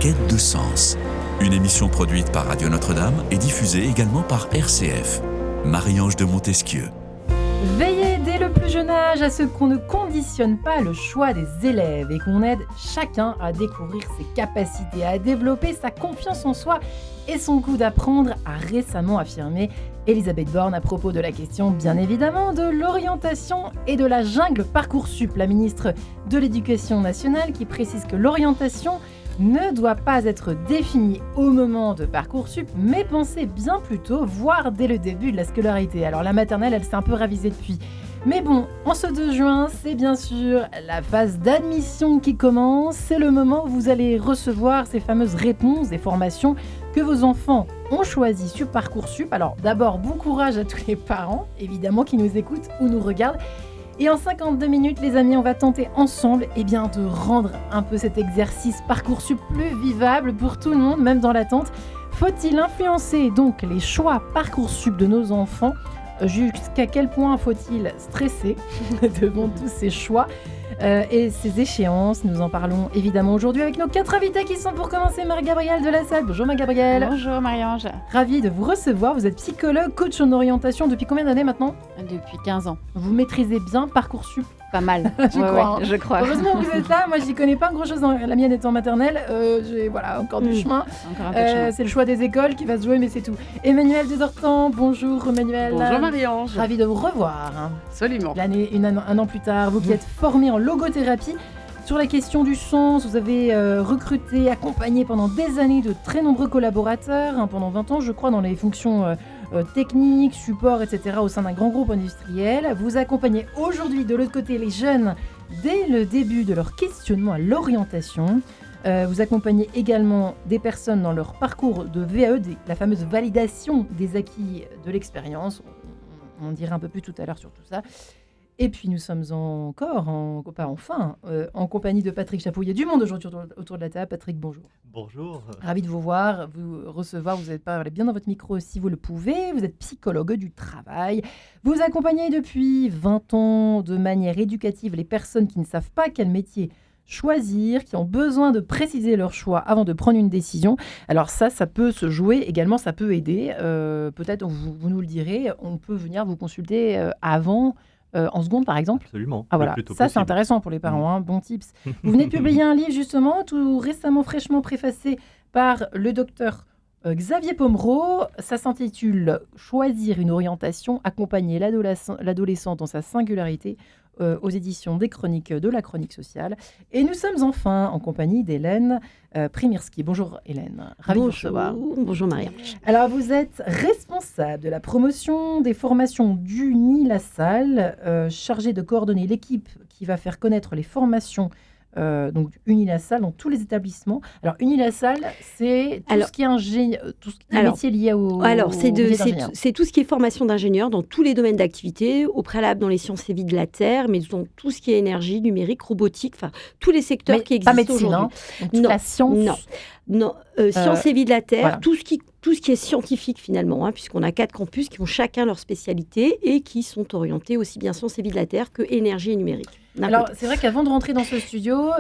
quête de sens. Une émission produite par Radio Notre-Dame et diffusée également par RCF. Marie-Ange de Montesquieu. Veillez dès le plus jeune âge à ce qu'on ne conditionne pas le choix des élèves et qu'on aide chacun à découvrir ses capacités, à développer sa confiance en soi et son goût d'apprendre, a récemment affirmé Elisabeth Borne à propos de la question, bien évidemment, de l'orientation et de la jungle Parcoursup. La ministre de l'Éducation nationale qui précise que l'orientation ne doit pas être définie au moment de Parcoursup, mais pensée bien plus tôt, voire dès le début de la scolarité. Alors la maternelle, elle s'est un peu ravisée depuis. Mais bon, en ce 2 juin, c'est bien sûr la phase d'admission qui commence. C'est le moment où vous allez recevoir ces fameuses réponses des formations que vos enfants ont choisies sur Parcoursup. Alors d'abord, bon courage à tous les parents, évidemment, qui nous écoutent ou nous regardent. Et en 52 minutes, les amis, on va tenter ensemble de rendre un peu cet exercice Parcoursup plus vivable pour tout le monde, même dans l'attente. Faut-il influencer donc les choix Parcoursup de nos enfants ? Jusqu'à quel point faut-il stresser devant tous ces choix et ces échéances? Nous en parlons évidemment aujourd'hui avec nos 4 invités qui sont pour commencer Marie-Gabrielle de la Salle. Bonjour Marie-Gabrielle. Bonjour Marie-Ange. Ravie de vous recevoir. Vous êtes psychologue, coach en orientation depuis combien d'années maintenant? Depuis 15 ans. Vous maîtrisez bien Parcoursup? Pas mal. Je crois. Heureusement que vous êtes là. Moi, j'y connais pas grand-chose. La mienne étant maternelle, j'ai encore du chemin. Encore un peu de chemin. C'est le choix des écoles qui va se jouer, mais c'est tout. Emmanuel Desortan, bonjour Emmanuel. Bonjour Marie-Ange. Ravie de vous revoir. Absolument. Un an plus tard, vous qui êtes formé en logothérapie. Sur la question du sens, vous avez recruté, accompagné pendant des années de très nombreux collaborateurs, pendant 20 ans, je crois, dans les fonctions techniques, support, etc., au sein d'un grand groupe industriel. Vous accompagnez aujourd'hui, de l'autre côté, les jeunes dès le début de leur questionnement à l'orientation. Vous accompagnez également des personnes dans leur parcours de VAE, la fameuse validation des acquis de l'expérience. On dira un peu plus tout à l'heure sur tout ça. Et puis nous sommes en compagnie de Patrick Chapouille. Il y a du monde aujourd'hui autour de la table. Patrick, bonjour. Bonjour. Ravi de vous voir, vous recevoir. Vous êtes parlé bien dans votre micro si vous le pouvez. Vous êtes psychologue du travail. Vous accompagnez depuis 20 ans de manière éducative les personnes qui ne savent pas quel métier choisir, qui ont besoin de préciser leur choix avant de prendre une décision. Alors ça peut se jouer également, ça peut aider. Peut-être, vous nous le direz, on peut venir vous consulter avant, en seconde par exemple. Absolument. Ah voilà, ça possible. C'est intéressant pour les parents, bon tips. Vous venez de publier un livre justement, tout récemment, fraîchement préfacé par le docteur Xavier Pomereau. Ça s'intitule « Choisir une orientation, accompagner l'adolescent dans sa singularité » aux éditions des Chroniques de la Chronique sociale. Et nous sommes enfin en compagnie d'Hélène Primirski. Bonjour Hélène, ravie de vous recevoir. Bonjour Marie. Alors vous êtes responsable de la promotion des formations d'Unilassal, chargée de coordonner l'équipe qui va faire connaître les formations donc Unilassal dans tous les établissements. Alors Unilassal, c'est tout ce qui est métier lié au c'est tout ce qui est formation d'ingénieur dans tous les domaines d'activité, au préalable dans les sciences et vie de la Terre, mais dans tout ce qui est énergie, numérique, robotique, enfin tous les secteurs qui existent aujourd'hui. Non, la science. Non, sciences et vie de la Terre, voilà. tout ce qui est scientifique finalement, puisqu'on a 4 campus qui ont chacun leur spécialité et qui sont orientés aussi bien sciences et vie de la Terre que énergie et numérique. Alors, c'est vrai qu'avant de rentrer dans ce studio,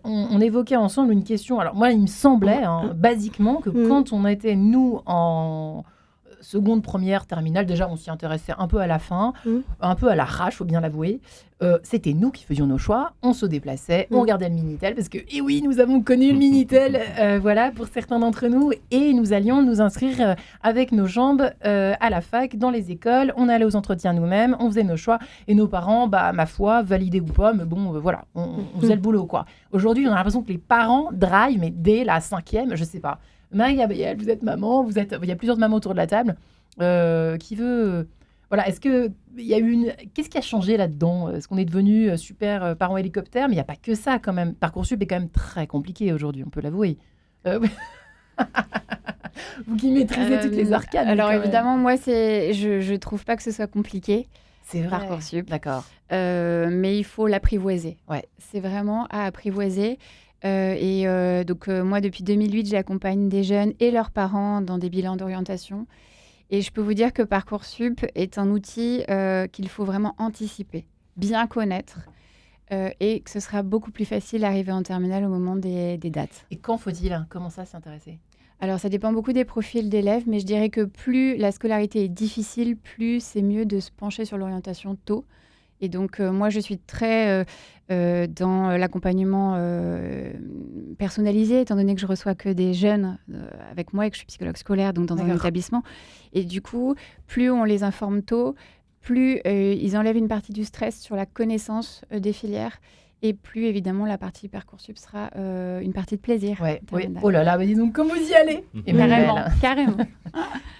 on évoquait ensemble une question. Alors, moi, il me semblait, basiquement, que quand on était, nous, en seconde, première, terminale, déjà, on s'y intéressait un peu à la fin, un peu à l'arrache, faut bien l'avouer. C'était nous qui faisions nos choix, on se déplaçait, on regardait le Minitel, parce que, eh oui, nous avons connu le Minitel, voilà, pour certains d'entre nous, et nous allions nous inscrire avec nos jambes à la fac, dans les écoles, on allait aux entretiens nous-mêmes, on faisait nos choix, et nos parents, ma foi, validés ou pas, mais bon, voilà, on faisait le boulot, quoi. Aujourd'hui, on a l'impression que les parents drive, mais dès la 5e, je sais pas. Marie-Gabrielle, vous êtes maman, il y a plusieurs mamans autour de la table, qui veut... Voilà, est-ce qu'il y a eu qu'est-ce qui a changé là-dedans? Est-ce qu'on est devenu super parents hélicoptères? Mais il n'y a pas que ça quand même. Parcoursup est quand même très compliqué aujourd'hui, on peut l'avouer. Vous qui maîtrisez toutes les arcades. Alors évidemment, moi, je trouve pas que ce soit compliqué. C'est vrai. Parcoursup. D'accord. Mais il faut l'apprivoiser. Ouais. C'est vraiment à apprivoiser. Donc moi, depuis 2008, j'accompagne des jeunes et leurs parents dans des bilans d'orientation. Et je peux vous dire que Parcoursup est un outil qu'il faut vraiment anticiper, bien connaître. et que ce sera beaucoup plus facile d'arriver en terminale au moment des dates. Et quand faut-il commencer à s'y intéresser ? Alors, ça dépend beaucoup des profils d'élèves, mais je dirais que plus la scolarité est difficile, plus c'est mieux de se pencher sur l'orientation tôt. Et donc, moi, je suis très dans l'accompagnement personnalisé, étant donné que je reçois que des jeunes avec moi et que je suis psychologue scolaire, donc dans un établissement. Et du coup, plus on les informe tôt, plus ils enlèvent une partie du stress sur la connaissance des filières. Et plus, évidemment, la partie Parcoursup sera une partie de plaisir. Ouais, oui. Oh là là, mais dis donc, comment vous y allez Carrément.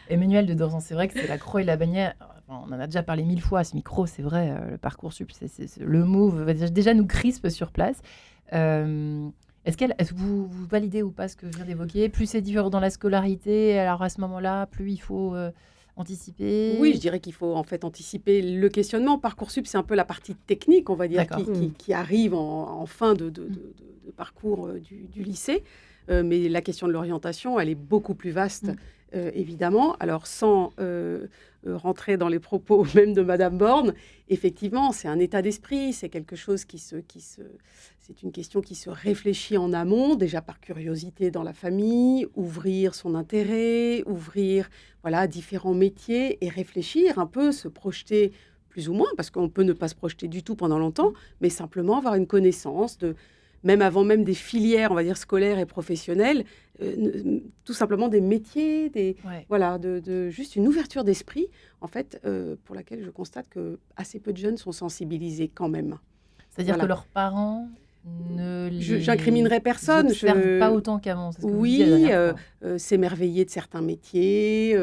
Emmanuel de Dorsan, c'est vrai que c'est la croix et la bannière. Enfin, on en a déjà parlé 1000 fois à ce micro, c'est vrai, le Parcoursup, c'est le mot déjà nous crispe sur place. Est-ce que vous validez ou pas ce que je viens d'évoquer ? Plus c'est différent dans la scolarité, alors à ce moment-là, plus il faut... anticiper. Oui, je dirais qu'il faut en fait anticiper le questionnement. Parcoursup, c'est un peu la partie technique, on va dire, qui arrive en fin de parcours du lycée. Mais la question de l'orientation, elle est beaucoup plus vaste, évidemment. Alors, sans rentrer dans les propos même de Madame Borne, effectivement, c'est un état d'esprit, c'est quelque chose c'est une question qui se réfléchit en amont, déjà par curiosité dans la famille, ouvrir son intérêt, ouvrir différents métiers et réfléchir un peu, se projeter plus ou moins, parce qu'on peut ne pas se projeter du tout pendant longtemps, mais simplement avoir une connaissance même avant même des filières, on va dire, scolaires et professionnelles, tout simplement des métiers, juste une ouverture d'esprit, en fait, pour laquelle je constate que assez peu de jeunes sont sensibilisés quand même. C'est-à-dire que leurs parents j'incriminerai personne. Ne servent pas autant qu'avant. C'est ce que vous oui, disiez la dernière fois. S'émerveiller de certains métiers,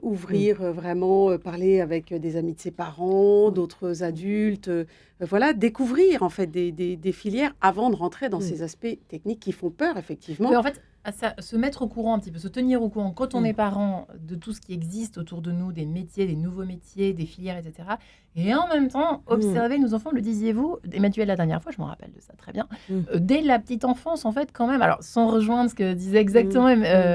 ouvrir vraiment, parler avec des amis de ses parents, d'autres adultes, découvrir en fait des filières avant de rentrer dans ces aspects techniques qui font peur, effectivement. Mais en fait, se mettre au courant un petit peu, se tenir au courant quand on est parent de tout ce qui existe autour de nous, des métiers, des nouveaux métiers, des filières, etc. Et en même temps, observer nos enfants, le disiez-vous, Emmanuel la dernière fois, je me rappelle de ça très bien, dès la petite enfance, en fait, quand même, alors sans rejoindre ce que disait exactement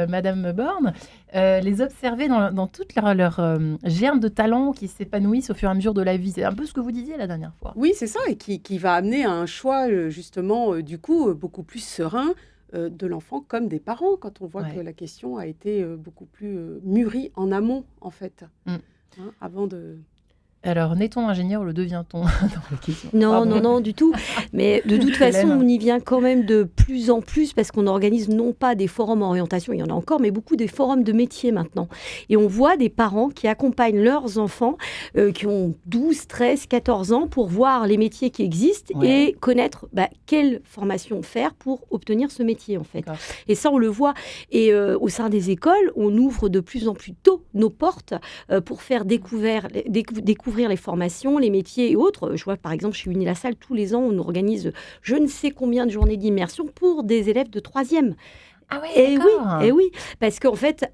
Madame Borne, les observer dans toute leur germe de talent qui s'épanouissent au fur et à mesure de la vie. C'est un peu ce que vous disiez la dernière fois. Oui, c'est ça, et qui va amener à un choix, justement, du coup, beaucoup plus serein, de l'enfant comme des parents, quand on voit que la question a été beaucoup plus mûrie en amont, en fait, avant de... Alors, n'est-on ingénieur ou le devient-on dans la question ? Non, du tout. Mais de toute façon, on y vient quand même de plus en plus parce qu'on organise non pas des forums orientation, il y en a encore, mais beaucoup des forums de métiers maintenant. Et on voit des parents qui accompagnent leurs enfants qui ont 12, 13, 14 ans pour voir les métiers qui existent et connaître quelle formation faire pour obtenir ce métier, en fait. D'accord. Et ça, on le voit. Et au sein des écoles, on ouvre de plus en plus tôt nos portes pour faire découvrir les formations, les métiers et autres. Je vois par exemple chez Unilassal, tous les ans, on organise je ne sais combien de journées d'immersion pour des élèves de 3e. Ah ouais, et oui, parce qu'en fait,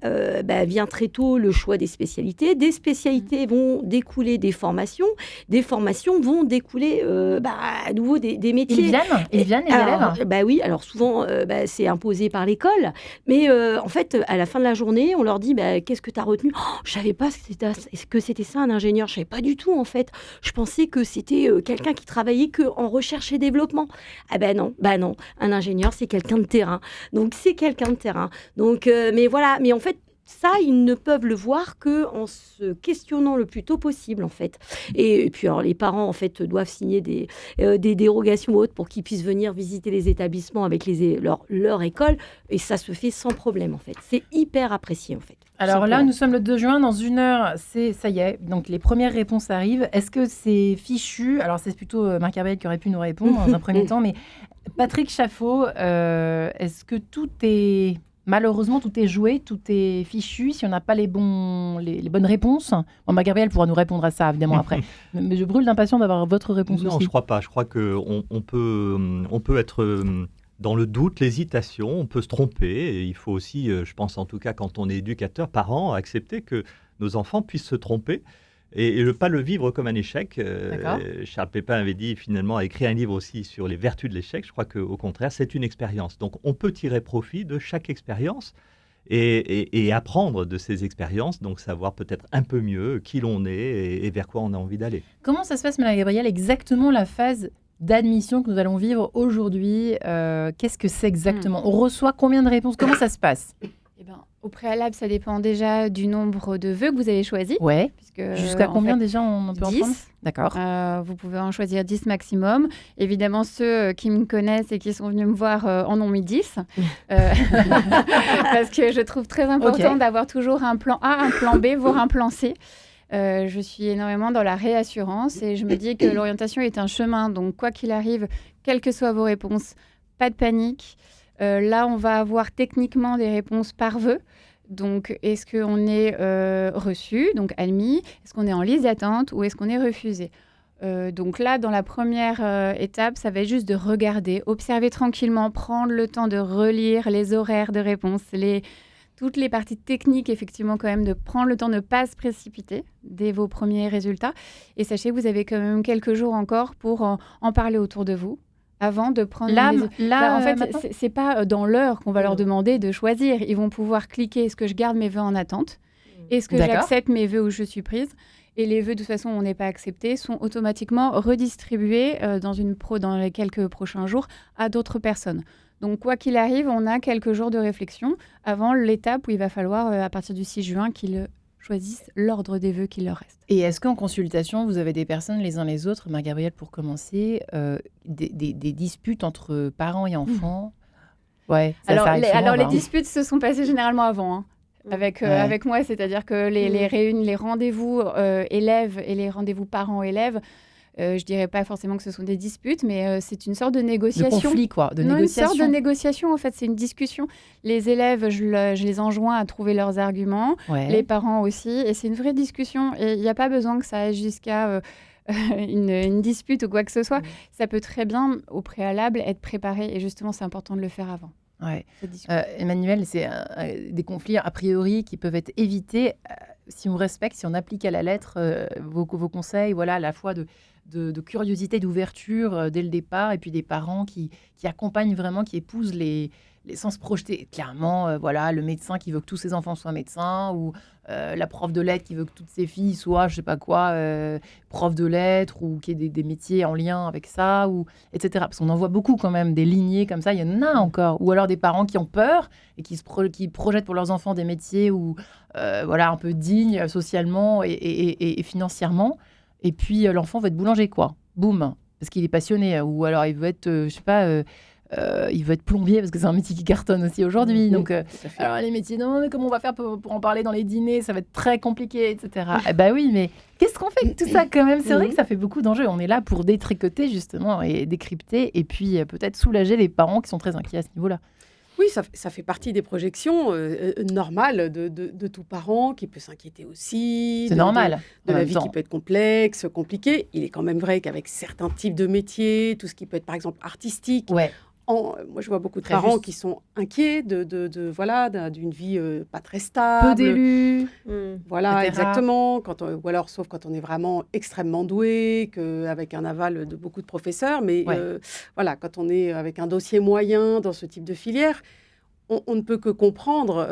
vient très tôt le choix des spécialités. Des spécialités vont découler des formations vont découler à nouveau des métiers. Ils viennent les élèves. Oui, alors souvent, c'est imposé par l'école, mais en fait, à la fin de la journée, on leur dit qu'est-ce que tu as retenu ? Je savais pas que c'était ça, un ingénieur. Je savais pas du tout, en fait. Je pensais que c'était quelqu'un qui travaillait qu'en recherche et développement. Ah non, un ingénieur, c'est quelqu'un de terrain. Donc, c'est quelqu'un de terrain. Donc, mais en fait, ça, ils ne peuvent le voir qu'en se questionnant le plus tôt possible, en fait. Et puis, alors, les parents, en fait, doivent signer des dérogations hautes pour qu'ils puissent venir visiter les établissements avec leur école. Et ça se fait sans problème, en fait. C'est hyper apprécié, en fait. Alors là, nous sommes le 2 juin. Dans 1 heure, ça y est. Donc, les premières réponses arrivent. Est-ce que c'est fichu ? Alors, c'est plutôt Marc-Hervé qui aurait pu nous répondre dans un premier temps. Mais Patrick Chaffot, est-ce que malheureusement, tout est joué, tout est fichu si on n'a pas les bonnes réponses? Marc-Hervé pourra nous répondre à ça, évidemment, après. Mais je brûle d'impatience d'avoir votre réponse aussi. Non, je ne crois pas. Je crois qu'on peut être dans le doute, l'hésitation, on peut se tromper. Et il faut aussi, je pense en tout cas, quand on est éducateur, parent, accepter que nos enfants puissent se tromper. Et ne pas le vivre comme un échec. Charles Pépin avait dit, finalement, a écrit un livre aussi sur les vertus de l'échec. Je crois qu'au contraire, c'est une expérience. Donc, on peut tirer profit de chaque expérience et apprendre de ces expériences, donc savoir peut-être un peu mieux qui l'on est et vers quoi on a envie d'aller. Comment ça se passe, Madame Gabrielle, exactement la phase d'admission que nous allons vivre aujourd'hui, qu'est-ce que c'est exactement ? On reçoit combien de réponses ? Comment ça se passe ? Au préalable, ça dépend déjà du nombre de vœux que vous avez choisis. Ouais. Jusqu'à combien déjà on peut 10. en prendre ? D'accord. Vous pouvez en choisir 10 maximum. Évidemment, ceux qui me connaissent et qui sont venus me voir en ont mis 10. Parce que je trouve très important d'avoir toujours un plan A, un plan B, voire un plan C. Je suis énormément dans la réassurance et je me dis que l'orientation est un chemin. Donc, quoi qu'il arrive, quelles que soient vos réponses, pas de panique. Là, on va avoir techniquement des réponses par vœu. Donc, est-ce qu'on est reçu, donc admis ? Est-ce qu'on est en liste d'attente ou est-ce qu'on est refusé ? Donc là, dans la première étape, ça va être juste de regarder, observer tranquillement, prendre le temps de relire les horaires de réponse, toutes les parties techniques, effectivement, quand même, de prendre le temps de ne pas se précipiter dès vos premiers résultats. Et sachez que vous avez quand même quelques jours encore pour en parler autour de vous. Avant de prendre en fait, c'est pas dans l'heure qu'on va leur demander de choisir. Ils vont pouvoir cliquer, est-ce que je garde mes vœux en attente ? Est-ce que j'accepte mes vœux où je suis prise ? Et les vœux, de toute façon, où on n'est pas accepté, sont automatiquement redistribués dans les quelques prochains jours à d'autres personnes. Donc, quoi qu'il arrive, on a quelques jours de réflexion avant l'étape où il va falloir, à partir du 6 juin, qu'ils choisissent l'ordre des vœux qu'il leur reste. Et est-ce qu'en consultation, vous avez des personnes les uns les autres, Marie-Gabrielle, pour commencer, des disputes entre parents et enfants ? Ouais, alors les disputes se sont passées généralement avant, avec moi, c'est-à-dire que les rendez-vous élèves et les rendez-vous parents-élèves, je dirais pas forcément que ce sont des disputes, mais c'est une sorte de négociation. De conflit, quoi, négociation. Une sorte de négociation, en fait, c'est une discussion. Les élèves, je les enjoins à trouver leurs arguments, les parents aussi, et c'est une vraie discussion. Et il n'y a pas besoin que ça aille jusqu'à une dispute ou quoi que ce soit. Ça peut très bien, au préalable, être préparé, et justement, c'est important de le faire avant. Ouais. Emmanuel, c'est des conflits a priori qui peuvent être évités si on respecte, si on applique à la lettre vos conseils, voilà, à la fois de curiosité, d'ouverture dès le départ, et puis des parents qui accompagnent vraiment, qui épousent sans se projeter. Clairement, voilà, le médecin qui veut que tous ses enfants soient médecins, ou la prof de lettres qui veut que toutes ses filles soient, je sais pas quoi, prof de lettres, ou qu'il y ait des métiers en lien avec ça, ou etc. Parce qu'on en voit beaucoup quand même, des lignées comme ça, il y en a encore. Ou alors des parents qui ont peur et qui projettent pour leurs enfants des métiers où, voilà, un peu dignes socialement et financièrement. Et puis l'enfant veut être boulanger, quoi. Boum, parce qu'il est passionné. Ou alors il veut être, je sais pas, il veut être plombier parce que c'est un métier qui cartonne aussi aujourd'hui. Donc, alors les métiers, non, mais comment on va faire pour en parler dans les dîners ? Ça va être très compliqué, etc. Bah oui, mais qu'est-ce qu'on fait avec tout ça quand même ? C'est vrai que ça fait beaucoup d'enjeux. On est là pour détricoter justement et décrypter, et puis peut-être soulager les parents qui sont très inquiets à ce niveau-là. Oui, ça fait partie des projections normales de tout parent qui peut s'inquiéter aussi. C'est normal. De la vie qui peut être complexe, compliquée. Il est quand même vrai qu'avec certains types de métiers, tout ce qui peut être par exemple artistique, moi je vois beaucoup de parents qui sont inquiets d'une vie pas très stable. Peu d'élus. Voilà, exactement. Ou alors, sauf quand on est vraiment extrêmement doué, avec un aval de beaucoup de professeurs. Mais voilà, quand on est avec un dossier moyen dans ce type de filière, on ne peut que comprendre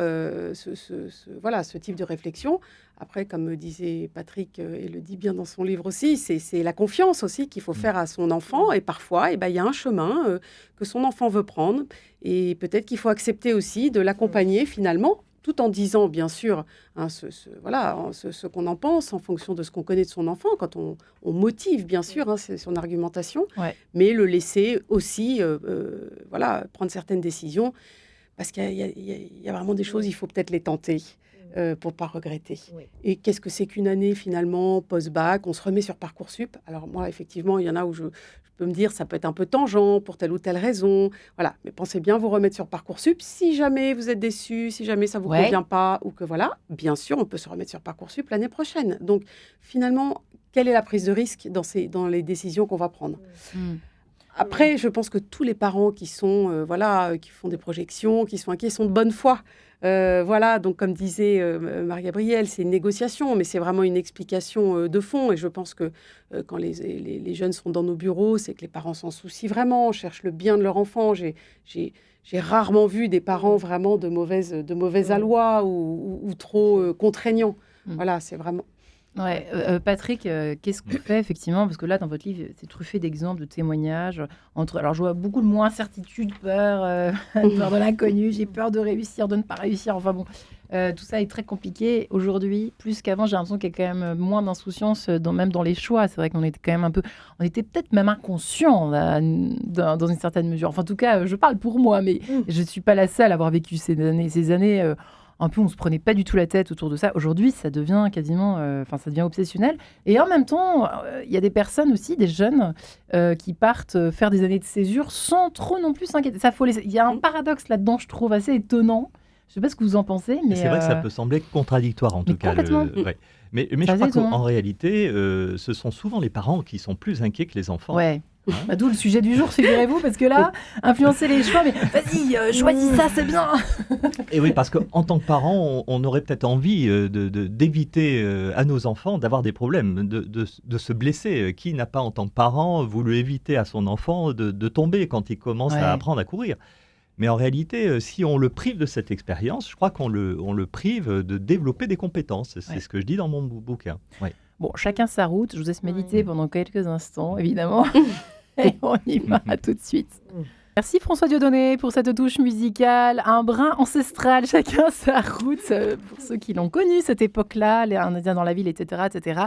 ce type de réflexion. Après, comme me disait Patrick, et le dit bien dans son livre aussi, c'est la confiance aussi qu'il faut faire à son enfant. Et parfois, il y a un chemin que son enfant veut prendre. Et peut-être qu'il faut accepter aussi de l'accompagner finalement, tout en disant, bien sûr, ce qu'on en pense en fonction de ce qu'on connaît de son enfant, quand on motive, bien sûr, c'est son argumentation, mais le laisser aussi prendre certaines décisions. Parce qu'il y a vraiment des choses, il faut peut-être les tenter pour ne pas regretter. Oui. Et qu'est-ce que c'est qu'une année, finalement, post-bac ? On se remet sur Parcoursup. Alors moi, effectivement, il y en a où je peux me dire ça peut être un peu tangent pour telle ou telle raison. Voilà. Mais pensez bien vous remettre sur Parcoursup. Si jamais vous êtes déçu, si jamais ça ne vous convient pas, ou que voilà, bien sûr, on peut se remettre sur Parcoursup l'année prochaine. Donc, finalement, quelle est la prise de risque dans les décisions qu'on va prendre ? Après, je pense que tous les parents qui sont, qui font des projections, qui sont inquiets, sont de bonne foi. Donc comme disait Marie-Gabrielle, c'est une négociation, mais c'est vraiment une explication de fond. Et je pense que quand les jeunes sont dans nos bureaux, c'est que les parents s'en soucient vraiment, cherchent le bien de leur enfant. J'ai rarement vu des parents vraiment de mauvaise aloi ou trop contraignants. Voilà, c'est vraiment... Ouais, Patrick, qu'est-ce qu'on fait effectivement? Parce que là, dans votre livre, c'est truffé d'exemples, de témoignages. Alors, je vois beaucoup de moins incertitude, peur, peur de l'inconnu, j'ai peur de réussir, de ne pas réussir. Enfin bon, tout ça est très compliqué. Aujourd'hui, plus qu'avant, j'ai l'impression qu'il y a quand même moins d'insouciance, même dans les choix. C'est vrai qu'on était quand même on était peut-être même inconscients dans une certaine mesure. Enfin, en tout cas, je parle pour moi, mais je ne suis pas la seule à avoir vécu ces années un peu, on se prenait pas du tout la tête autour de ça. Aujourd'hui, ça devient quasiment, ça devient obsessionnel. Et en même temps, il y a des personnes aussi, des jeunes, qui partent faire des années de césure sans trop non plus s'inquiéter. Il y a un paradoxe là-dedans, je trouve assez étonnant. Je sais pas ce que vous en pensez, mais c'est vrai que ça peut sembler contradictoire en tout cas. Ouais. Mais je crois qu'en réalité, ce sont souvent les parents qui sont plus inquiets que les enfants. Ouais. D'où le sujet du jour, figurez-vous, parce que là, influencer les choix, mais vas-y, choisis ça, c'est bien. Et oui, parce qu'en tant que parent, on aurait peut-être envie d'éviter à nos enfants d'avoir des problèmes, de se blesser. Qui n'a pas, en tant que parent, voulu éviter à son enfant de tomber quand il commence à apprendre à courir? Mais en réalité, si on le prive de cette expérience, je crois qu'on le prive de développer des compétences. C'est ce que je dis dans mon bouquin. Ouais. Bon, chacun sa route. Je vous laisse méditer pendant quelques instants, évidemment. Et on y va tout de suite. Merci François Dieudonné pour cette touche musicale, un brin ancestral, chacun sa route, pour ceux qui l'ont connu cette époque-là, les Indiens dans la ville, etc., etc.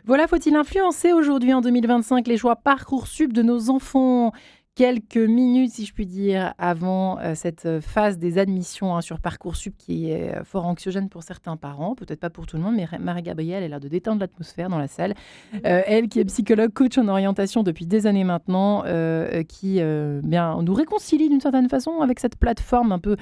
Voilà, faut-il influencer aujourd'hui en 2025 les choix Parcoursup de nos enfants ? Quelques minutes, si je puis dire, avant cette phase des admissions sur Parcoursup qui est fort anxiogène pour certains parents, peut-être pas pour tout le monde, mais Marie-Gabrielle a l'air de détendre l'atmosphère dans la salle. Elle qui est psychologue, coach en orientation depuis des années maintenant, qui nous réconcilie d'une certaine façon avec cette plateforme un peu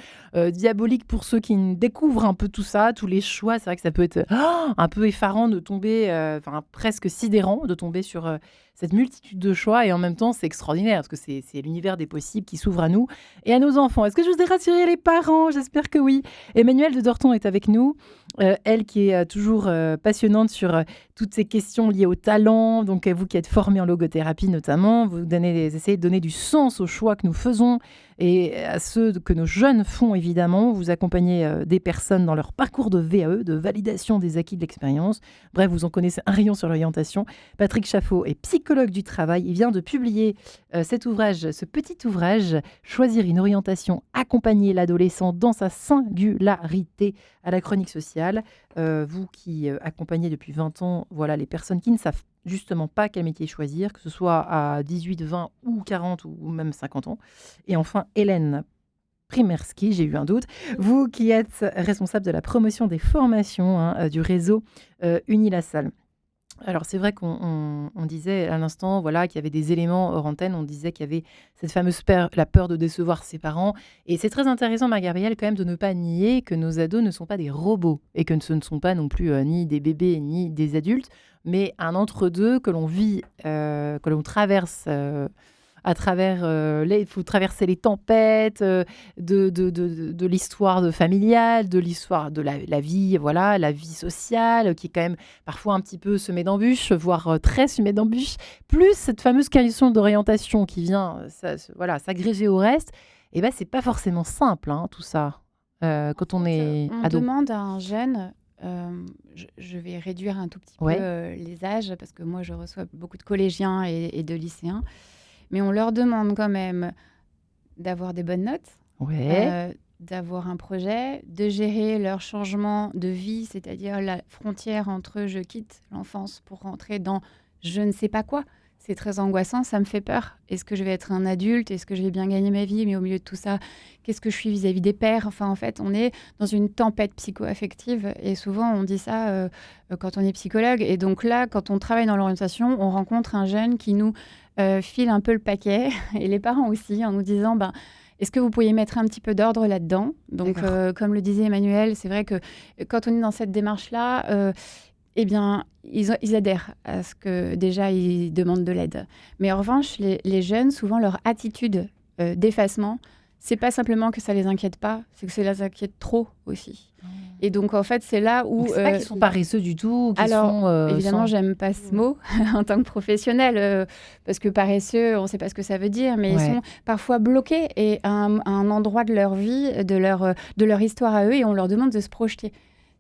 diabolique pour ceux qui découvrent un peu tout ça, tous les choix. C'est vrai que ça peut être un peu effarant de tomber, presque sidérant de tomber sur cette multitude de choix, et en même temps c'est extraordinaire parce que c'est l'univers des possibles qui s'ouvre à nous et à nos enfants. Est-ce que je vous ai rassuré les parents? J'espère que oui. Emmanuelle de Dorton est avec nous, elle qui est toujours passionnante sur toutes ces questions liées au talent. Donc vous qui êtes formée en logothérapie notamment, vous essayez de donner du sens aux choix que nous faisons et à ceux que nos jeunes font évidemment. Vous accompagnez des personnes dans leur parcours de VAE, de validation des acquis de l'expérience. Bref, vous en connaissez un rayon sur l'orientation. Patrick Chaffot est psychologue du travail. Il vient de publier ce petit ouvrage, Choisir une orientation, accompagner l'adolescent dans sa singularité, à la Chronique sociale. Vous qui accompagnez depuis 20 ans les personnes qui ne savent justement pas quel métier choisir, que ce soit à 18, 20 ou 40 ou même 50 ans. Et enfin, Hélène Primerski, j'ai eu un doute, vous qui êtes responsable de la promotion des formations du réseau Unilassal. Alors c'est vrai qu'on disait à l'instant qu'il y avait des éléments hors antenne, on disait qu'il y avait cette fameuse la peur de décevoir ses parents, et c'est très intéressant, Marie-Gabrielle, quand même de ne pas nier que nos ados ne sont pas des robots et que ce ne sont pas non plus ni des bébés ni des adultes, mais un entre-deux que l'on vit, que l'on traverse à travers il faut traverser les tempêtes de l'histoire familiale, de l'histoire de la vie, la vie sociale, qui est quand même parfois un petit peu semée d'embûches, voire très semée d'embûches, plus cette fameuse question d'orientation qui vient s'agréger au reste. Et c'est pas forcément simple, tout ça, quand on est ado. On demande à un jeune, je vais réduire un tout petit peu les âges, parce que moi je reçois beaucoup de collégiens et de lycéens, mais on leur demande quand même d'avoir des bonnes notes, d'avoir un projet, de gérer leur changement de vie, c'est-à-dire la frontière entre je quitte l'enfance pour rentrer dans je ne sais pas quoi. C'est très angoissant, ça me fait peur. Est-ce que je vais être un adulte? Est-ce que je vais bien gagner ma vie? Mais au milieu de tout ça, qu'est-ce que je suis vis-à-vis des pères? Enfin, en fait, on est dans une tempête psycho-affective. Et souvent, on dit ça quand on est psychologue. Et donc là, quand on travaille dans l'orientation, on rencontre un jeune qui nous file un peu le paquet, et les parents aussi, en nous disant est-ce que vous pourriez mettre un petit peu d'ordre là-dedans? Donc, comme le disait Emmanuelle, c'est vrai que quand on est dans cette démarche-là, ils adhèrent à ce que déjà ils demandent de l'aide. Mais en revanche, les jeunes, souvent leur attitude d'effacement, c'est pas simplement que ça les inquiète pas, c'est que ça les inquiète trop aussi. Et donc en fait, c'est là où c'est pas qu'ils sont paresseux du tout. Évidemment, j'aime pas ce mot en tant que professionnel, parce que paresseux, on sait pas ce que ça veut dire, mais ils sont parfois bloqués et à un endroit de leur vie, de leur histoire à eux, et on leur demande de se projeter,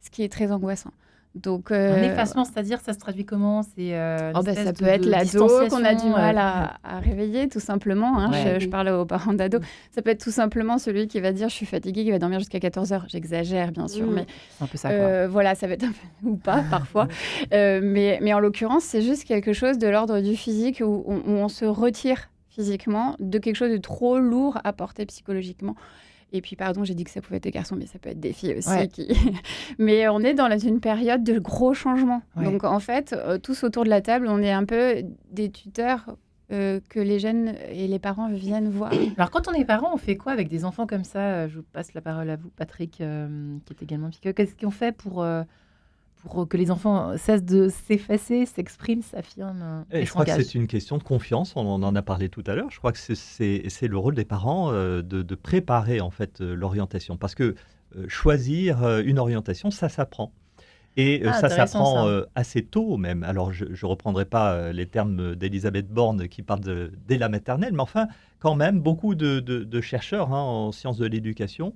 ce qui est très angoissant. Donc, un effacement, c'est-à-dire, ça se traduit comment? C'est ça peut être l'ado qu'on a du mal à réveiller, tout simplement. Hein. Je parle aux parents d'ados. Ça peut être tout simplement celui qui va dire « je suis fatigué », qui va dormir jusqu'à 14h. J'exagère, bien sûr, mais c'est un peu ça, quoi. voilà, ça va être un peu... ou pas, parfois. Mais en l'occurrence, c'est juste quelque chose de l'ordre du physique où on se retire physiquement de quelque chose de trop lourd à porter psychologiquement. Et puis, pardon, j'ai dit que ça pouvait être des garçons, mais ça peut être des filles aussi. Mais on est dans une période de gros changements. Ouais. Donc, en fait, tous autour de la table, on est un peu des tuteurs que les jeunes et les parents viennent voir. Alors, quand on est parent, on fait quoi avec des enfants comme ça? Je vous passe la parole à vous, Patrick, qui est également psychologue. Qu'est-ce qu'on fait pour que les enfants cessent de s'effacer, s'expriment, s'affirment et je crois que c'est une question de confiance. On en a parlé tout à l'heure. Je crois que c'est le rôle des parents de préparer en fait l'orientation. Parce que choisir une orientation, ça s'apprend. Et ça s'apprend assez tôt même. Alors, je ne reprendrai pas les termes d'Elisabeth Borne qui parle dès la maternelle, mais enfin, quand même, beaucoup de chercheurs en sciences de l'éducation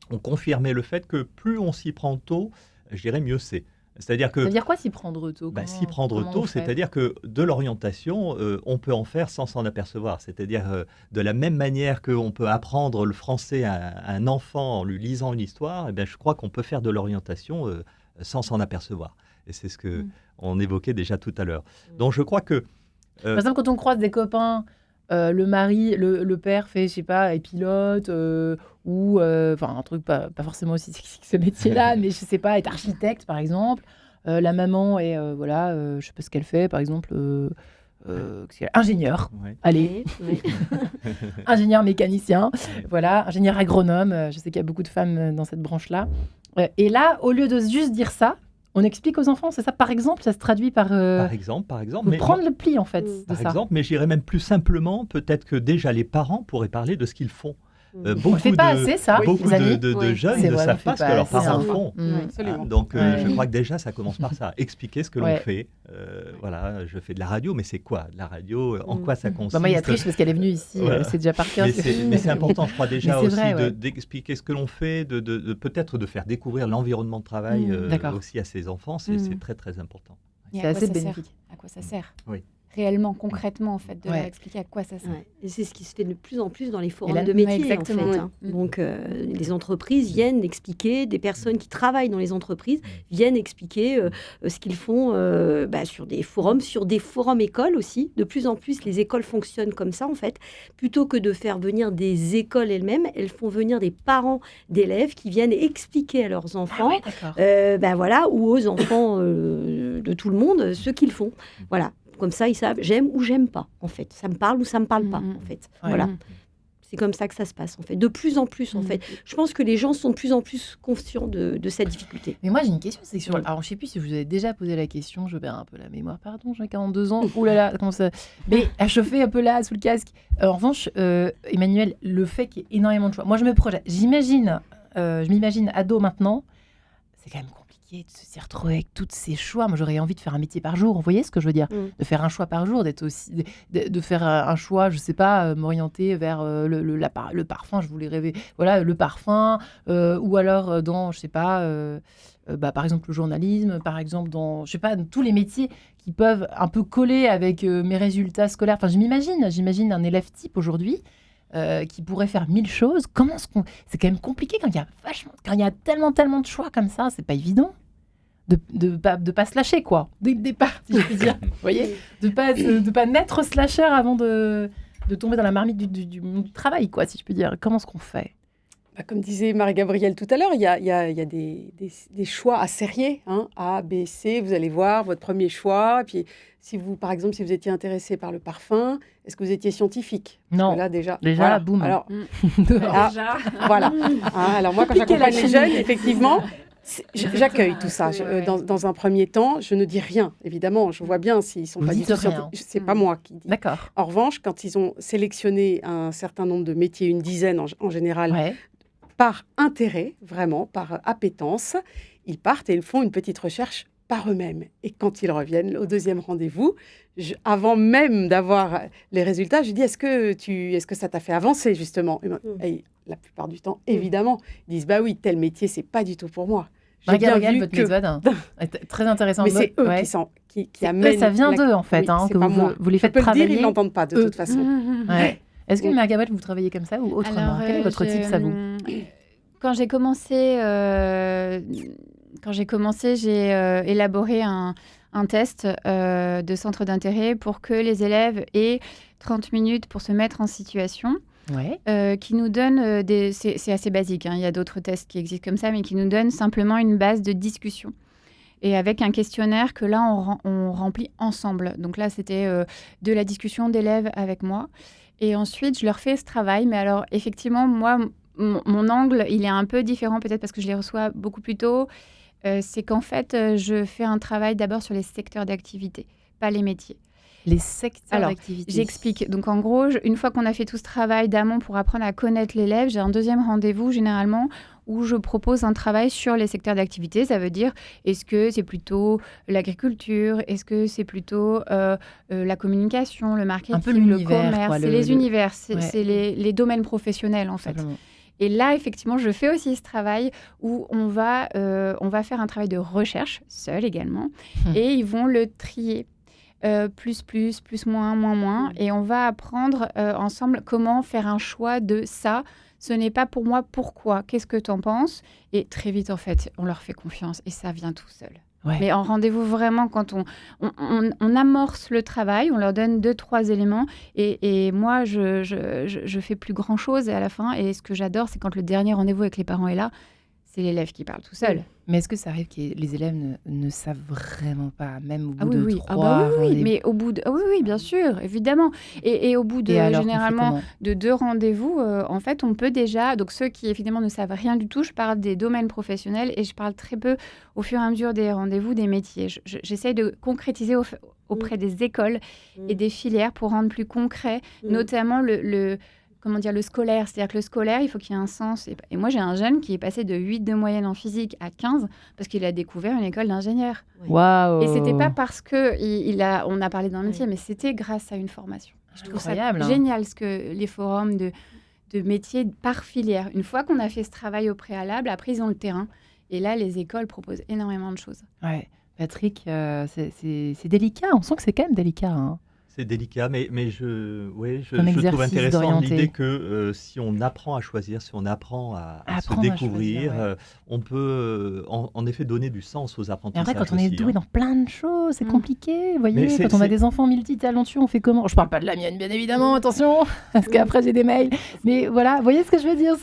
ont confirmé le fait que plus on s'y prend tôt, je dirais mieux c'est. C'est-à-dire que, ça veut dire quoi s'y prendre tôt? S'y prendre tôt, c'est-à-dire que de l'orientation, on peut en faire sans s'en apercevoir. C'est-à-dire de la même manière qu'on peut apprendre le français à un enfant en lui lisant une histoire, je crois qu'on peut faire de l'orientation sans s'en apercevoir. Et c'est ce qu'on évoquait déjà tout à l'heure. Donc je crois que... Par exemple, quand on croise des copains... le mari, le père fait, je sais pas, est pilote ou un truc pas forcément aussi sexy que ce métier-là, mais je sais pas, est architecte par exemple. La maman est, je sais pas ce qu'elle fait, par exemple, ingénieur. Ouais. Allez, ingénieur mécanicien, voilà, ingénieur agronome. Je sais qu'il y a beaucoup de femmes dans cette branche-là. Et là, au lieu de juste dire ça, on explique aux enfants, c'est ça, par exemple, ça se traduit par... Par exemple. Mais prendre le pli, en fait, de ça. Par exemple, mais j'irais même plus simplement, peut-être que déjà les parents pourraient parler de ce qu'ils font. On ne fait pas assez, ça. Beaucoup de jeunes ne savent pas ce que leurs parents font. Donc, je crois que déjà, ça commence par ça. Expliquer ce que l'on fait. Voilà, je fais de la radio, mais c'est quoi de la radio? En quoi ça consiste? Moi, il y a triche parce qu'elle est venue ici. C'est déjà par cœur. Mais c'est important, je crois, déjà aussi d'expliquer ce que l'on fait, peut-être de faire découvrir l'environnement de travail aussi à ses enfants. C'est très, très important. C'est assez bénéfique. À quoi ça sert? Oui. Réellement, concrètement, en fait, de leur expliquer à quoi ça sert. Et c'est ce qui se fait de plus en plus dans les forums de métiers, en fait. Donc, les entreprises viennent expliquer, des personnes qui travaillent dans les entreprises viennent expliquer ce qu'ils font sur des forums écoles aussi. De plus en plus, les écoles fonctionnent comme ça, en fait. Plutôt que de faire venir des écoles elles-mêmes, elles font venir des parents d'élèves qui viennent expliquer à leurs enfants, ou aux enfants de tout le monde, ce qu'ils font. Voilà. Comme ça, ils savent, j'aime ou j'aime pas, en fait. Ça me parle ou ça me parle pas, en fait. Voilà. C'est comme ça que ça se passe, en fait. De plus en plus, en fait. Je pense que les gens sont de plus en plus conscients de cette difficulté. Mais moi, j'ai une question. C'est que alors, je sais plus si je vous avez déjà posé la question. Je perds un peu la mémoire. Pardon, j'ai 42 ans. Ouh là là, comment ça... Mais à chauffer un peu là, sous le casque. En revanche, Emmanuel, le fait qu'il y ait énormément de choix. Moi, je me projette. Je m'imagine ado maintenant. C'est quand même compliqué de se retrouver avec tous ces choix. Moi, j'aurais envie de faire un métier par jour. Vous voyez ce que je veux dire? De faire un choix par jour, d'être aussi, de faire un choix, je sais pas, m'orienter vers le parfum. Je voulais rêver, voilà, le parfum, ou alors dans, je sais pas, par exemple le journalisme, par exemple dans, je sais pas, dans tous les métiers qui peuvent un peu coller avec mes résultats scolaires. Enfin, j'imagine un élève type aujourd'hui. Qui pourrait faire 1000 choses. C'est quand même compliqué quand il y a tellement de choix comme ça. C'est pas évident de pas se lâcher, quoi. Dès le départ, si je puis dire. Vous voyez, de pas naître slasher avant de tomber dans la marmite du monde du travail, quoi, si je puis dire. Comment est-ce qu'on fait? Comme disait Marie-Gabrielle tout à l'heure, il y a des choix à serrer, hein, A, B, C. Vous allez voir votre premier choix. Et puis, par exemple, si vous étiez intéressé par le parfum, est-ce que vous étiez scientifique? Non. Là, déjà, voilà. Boum. Alors, voilà. Alors moi, quand j'accompagne les jeunes, effectivement, j'accueille tout ça. Dans un premier temps, je ne dis rien. Évidemment, je vois bien s'ils sont pas du tout scientifiques. C'est pas moi qui dis. D'accord. En revanche, quand ils ont sélectionné un certain nombre de métiers, une dizaine en général, par intérêt, vraiment, par appétence, ils partent et ils font une petite recherche par eux-mêmes. Et quand ils reviennent au deuxième rendez-vous, avant même d'avoir les résultats, je dis, est-ce que ça t'a fait avancer, justement? Et la plupart du temps, évidemment, ils disent, bah oui, tel métier, c'est pas du tout pour moi. j'ai bien vu votre que... méthode est très intéressante. Mais c'est eux qui amènent... Ça vient d'eux, en fait, que vous les faites travailler. Je peux le dire, ils n'entendent pas, de toute façon. Ouais. Est-ce que Mère Gabrielle, vous travaillez comme ça ou autrement? Quel est votre tips à vous? Quand j'ai commencé, j'ai élaboré un test de centre d'intérêt pour que les élèves aient 30 minutes pour se mettre en situation. Qui nous donne c'est assez basique, il y a d'autres tests qui existent comme ça, mais qui nous donnent simplement une base de discussion. Et avec un questionnaire que là, on remplit ensemble. Donc là, c'était de la discussion d'élèves avec moi. Et ensuite, je leur fais ce travail. Mais alors, effectivement, moi, mon angle, il est un peu différent, peut-être parce que je les reçois beaucoup plus tôt. C'est qu'en fait, je fais un travail d'abord sur les secteurs d'activité, pas les métiers. Les secteurs d'activité. J'explique. Donc, en gros, une fois qu'on a fait tout ce travail d'amont pour apprendre à connaître l'élève, j'ai un deuxième rendez-vous, généralement, où je propose un travail sur les secteurs d'activité. Ça veut dire, est-ce que c'est plutôt l'agriculture? Est-ce que c'est plutôt la communication, le marketing, un peu le commerce? C'est les univers, c'est les domaines professionnels, en fait. Simplement. Et là, effectivement, je fais aussi ce travail où on va faire un travail de recherche, seul également, et ils vont le trier. Plus, moins. Et on va apprendre ensemble comment faire un choix de ça. Ce n'est pas pour moi, pourquoi? Qu'est-ce que tu en penses? Et très vite, en fait, on leur fait confiance et ça vient tout seul. Mais en rendez-vous, vraiment, quand on amorce le travail, on leur donne 2-3 éléments. Et moi, je fais plus grand-chose à la fin. Et ce que j'adore, c'est quand le dernier rendez-vous avec les parents est là, c'est l'élève qui parle tout seul. Mais est-ce que ça arrive que les élèves ne savent vraiment pas, même au bout de 3 mais au bout de... oui, bien sûr, évidemment. Et au bout de, généralement, de 2 rendez-vous, en fait, on peut déjà... Donc, ceux qui, évidemment, ne savent rien du tout, je parle des domaines professionnels et je parle très peu, au fur et à mesure des rendez-vous, des métiers. J'essaie de concrétiser auprès des écoles et des filières pour rendre plus concret, notamment le scolaire. C'est-à-dire que le scolaire, il faut qu'il y ait un sens. Et moi, j'ai un jeune qui est passé de 8 de moyenne en physique à 15 parce qu'il a découvert une école d'ingénieur. Waouh. Et c'était pas parce qu'on a parlé d'un métier, mais c'était grâce à une formation. Je trouve ça génial, ce que les forums de métiers par filière. Une fois qu'on a fait ce travail au préalable, après, ils ont le terrain. Et là, les écoles proposent énormément de choses. Ouais. Patrick, c'est délicat. On sent que c'est quand même délicat, C'est délicat, mais je trouve intéressant l'idée que si on apprend à choisir, si on apprend à se découvrir, on peut en effet donner du sens aux apprentissages. Et après, quand on est doué dans plein de choses, c'est compliqué. Vous voyez, quand on a des enfants multitalentueux, on fait comment? Je parle pas de la mienne, bien évidemment, attention, parce qu'après j'ai des mails. Mais voilà, vous voyez ce que je veux dire?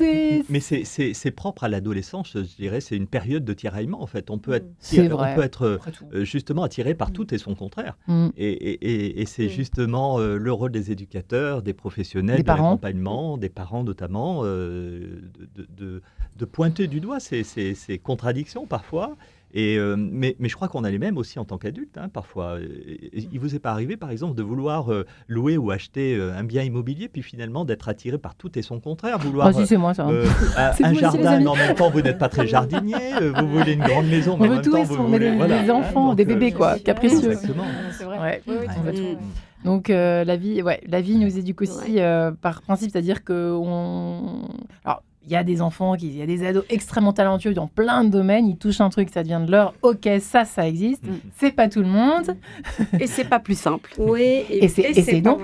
Mais c'est propre à l'adolescence, je dirais. C'est une période de tiraillement, en fait. On peut être, justement attiré par tout et son contraire. Et c'est justement le rôle des éducateurs, des professionnels, de l'accompagnement, des parents notamment, de pointer du doigt ces contradictions parfois. Mais je crois qu'on a les mêmes aussi en tant qu'adulte, parfois. Il vous est pas arrivé, par exemple, de vouloir louer ou acheter un bien immobilier, puis finalement d'être attiré par tout et son contraire, vouloir c'est moi, ça. un jardin, mais en même temps vous n'êtes pas très jardinier, vous voulez une grande maison, mais en même temps vous voulez des enfants, des bébés, quoi, capricieux. Exactement. C'est vrai. Oui, on veut tout. Donc la vie nous éduque aussi par principe, c'est-à-dire que alors il y a des enfants, il y a des ados extrêmement talentueux dans plein de domaines, ils touchent un truc, ça devient de l'or. Ok, ça existe. C'est pas tout le monde. Et c'est pas plus simple. Oui. Et c'est donc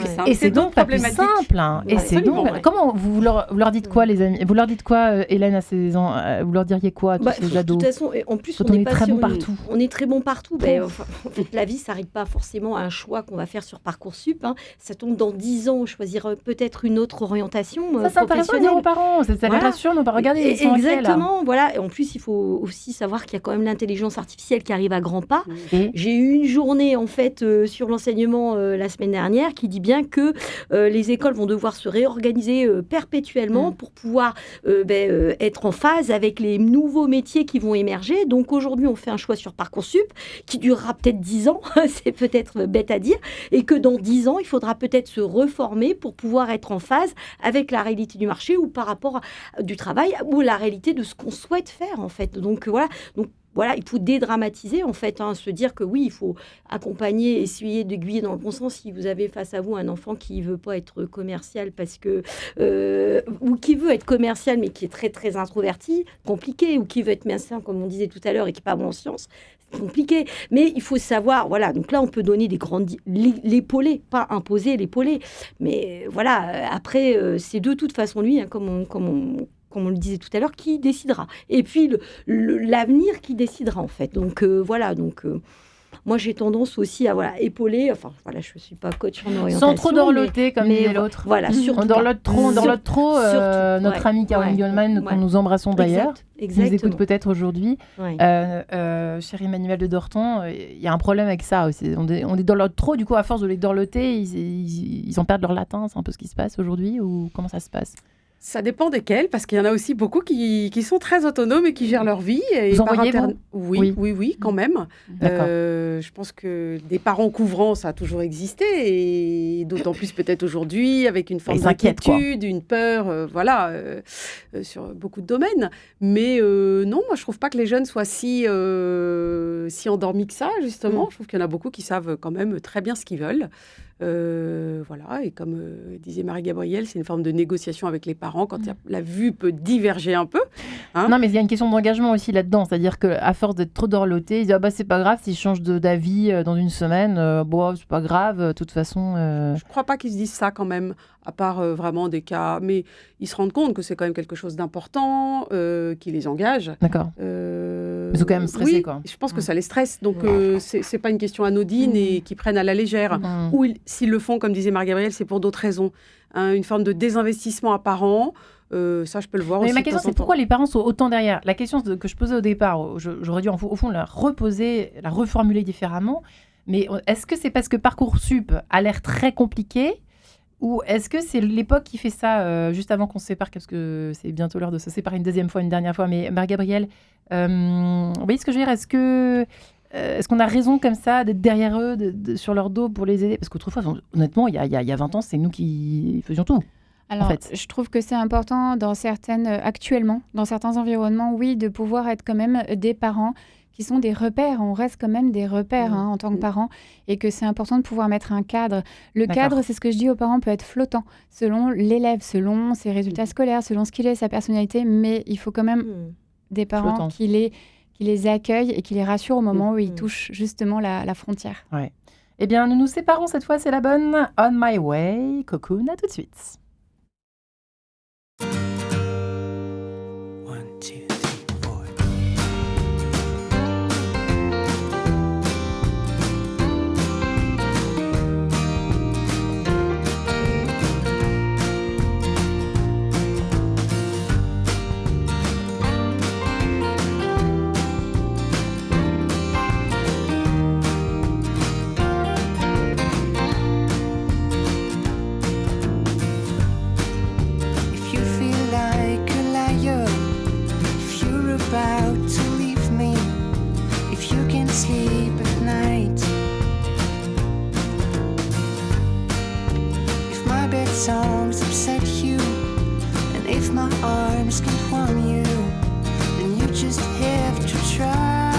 pas plus simple. Et c'est donc comment vous leur dites quoi, les amis? Vous leur dites quoi, Hélène, à ces vous leur diriez quoi à tous ces ados? De toute façon, en plus, on est très bon partout. On est très bon partout. En fait, la vie s'arrête pas forcément à un choix qu'on va faire sur Parcoursup. Ça tombe dans 10 ans, choisir peut-être une autre orientation. Ça s'intéresse pas aux parents. On va regarder. Exactement, voilà. Et en plus, il faut aussi savoir qu'il y a quand même l'intelligence artificielle qui arrive à grands pas. J'ai eu une journée, en fait, sur l'enseignement la semaine dernière qui dit bien que les écoles vont devoir se réorganiser perpétuellement pour pouvoir être en phase avec les nouveaux métiers qui vont émerger. Donc, aujourd'hui, on fait un choix sur Parcoursup qui durera peut-être 10 ans, c'est peut-être bête à dire, et que dans 10 ans, il faudra peut-être se reformer pour pouvoir être en phase avec la réalité du marché ou par rapport du travail ou la réalité de ce qu'on souhaite faire, en fait. Donc, voilà. Donc, il faut dédramatiser en fait, se dire que oui, il faut accompagner, essayer d'aiguiller dans le bon sens. Si vous avez face à vous un enfant qui veut pas être commercial ou qui veut être commercial mais qui est très très introverti, compliqué, ou qui veut être médecin comme on disait tout à l'heure et qui n'est pas bon en sciences, c'est compliqué. Mais il faut savoir, donc là on peut donner des grandes, l'épauler, pas imposer, l'épauler. Mais après c'est de toute façon lui, comme on le disait tout à l'heure, qui décidera. Et puis l'avenir qui décidera en fait. Donc moi j'ai tendance aussi à épauler. Enfin je ne suis pas coach en orientation. Sans trop dorloter comme disait l'autre. Voilà, surtout. On dorlote trop. Notre amie Caroline Goldman, que nous embrassons d'ailleurs. Qui nous écoute peut-être aujourd'hui. Cher Emmanuel de Dorton, il y a un problème avec ça aussi. On les dorlote trop, du coup à force de les dorloter, ils en perdent leur latin. C'est un peu ce qui se passe aujourd'hui, ou comment ça se passe? Ça dépend desquels, parce qu'il y en a aussi beaucoup qui sont très autonomes et qui gèrent leur vie. Et vous en voyez, oui, quand même. Je pense que des parents couvrants, ça a toujours existé, et d'autant plus peut-être aujourd'hui, avec une forme d'inquiétude, une peur, sur beaucoup de domaines. Mais non, moi, je trouve pas que les jeunes soient si endormis que ça, justement. Je trouve qu'il y en a beaucoup qui savent quand même très bien ce qu'ils veulent. Et comme disait Marie-Gabrielle, c'est une forme de négociation avec les parents quand la vue peut diverger un peu. Non, mais il y a une question d'engagement aussi là-dedans, c'est-à-dire qu'à force d'être trop dorlotés, ils disent c'est pas grave s'ils changent d'avis dans une semaine, c'est pas grave, de toute façon. Je crois pas qu'ils se disent ça quand même, à part vraiment des cas, mais ils se rendent compte que c'est quand même quelque chose d'important, qui les engage. D'accord. Ils sont quand même stressés, quoi. Je pense que ça les stresse, donc c'est pas une question anodine et qu'ils prennent à la légère. Ou s'ils le font, comme disait Marie-Gabrielle, c'est pour d'autres raisons. Une forme de désinvestissement apparent, ça je peux le voir aussi. Mais ma question, c'est pourquoi les parents sont autant derrière? La question que je posais au départ, j'aurais dû au fond la reformuler différemment, mais est-ce que c'est parce que Parcoursup a l'air très compliqué, ou est-ce que c'est l'époque qui fait ça, juste avant qu'on se sépare, parce que c'est bientôt l'heure de se séparer une dernière fois, mais Marie-Gabrielle, vous voyez ce que je veux dire? Est-ce qu'on a raison comme ça d'être derrière eux, sur leur dos pour les aider? Parce qu'autrefois, honnêtement, il y a 20 ans, c'est nous qui faisions tout. Alors, je trouve que c'est important actuellement, dans certains environnements, oui, de pouvoir être quand même des parents qui sont des repères. On reste quand même des repères en tant que parents, et que c'est important de pouvoir mettre un cadre. Le cadre, c'est ce que je dis aux parents, peut être flottant selon l'élève, selon ses résultats scolaires, selon ce qu'il est, sa personnalité, mais il faut quand même des parents qui les accueillent et qui les rassurent au moment où ils touchent justement la frontière. Ouais. Eh bien, nous nous séparons cette fois, c'est la bonne. On My Way, Cocoon, à tout de suite. Songs upset you, and if my arms can harm you, then you just have to try.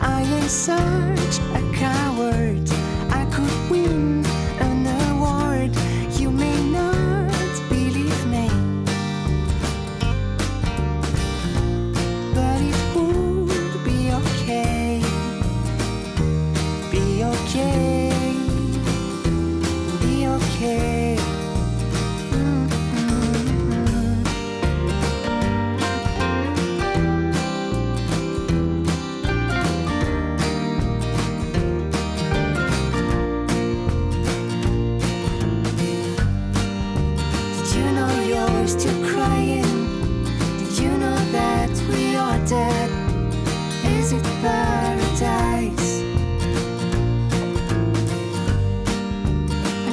I am such a coward. I could win an award. You may not believe me, but it would be okay. Be okay. Okay. Did you know you're still crying? Did you know that we are dead? Is it paradise?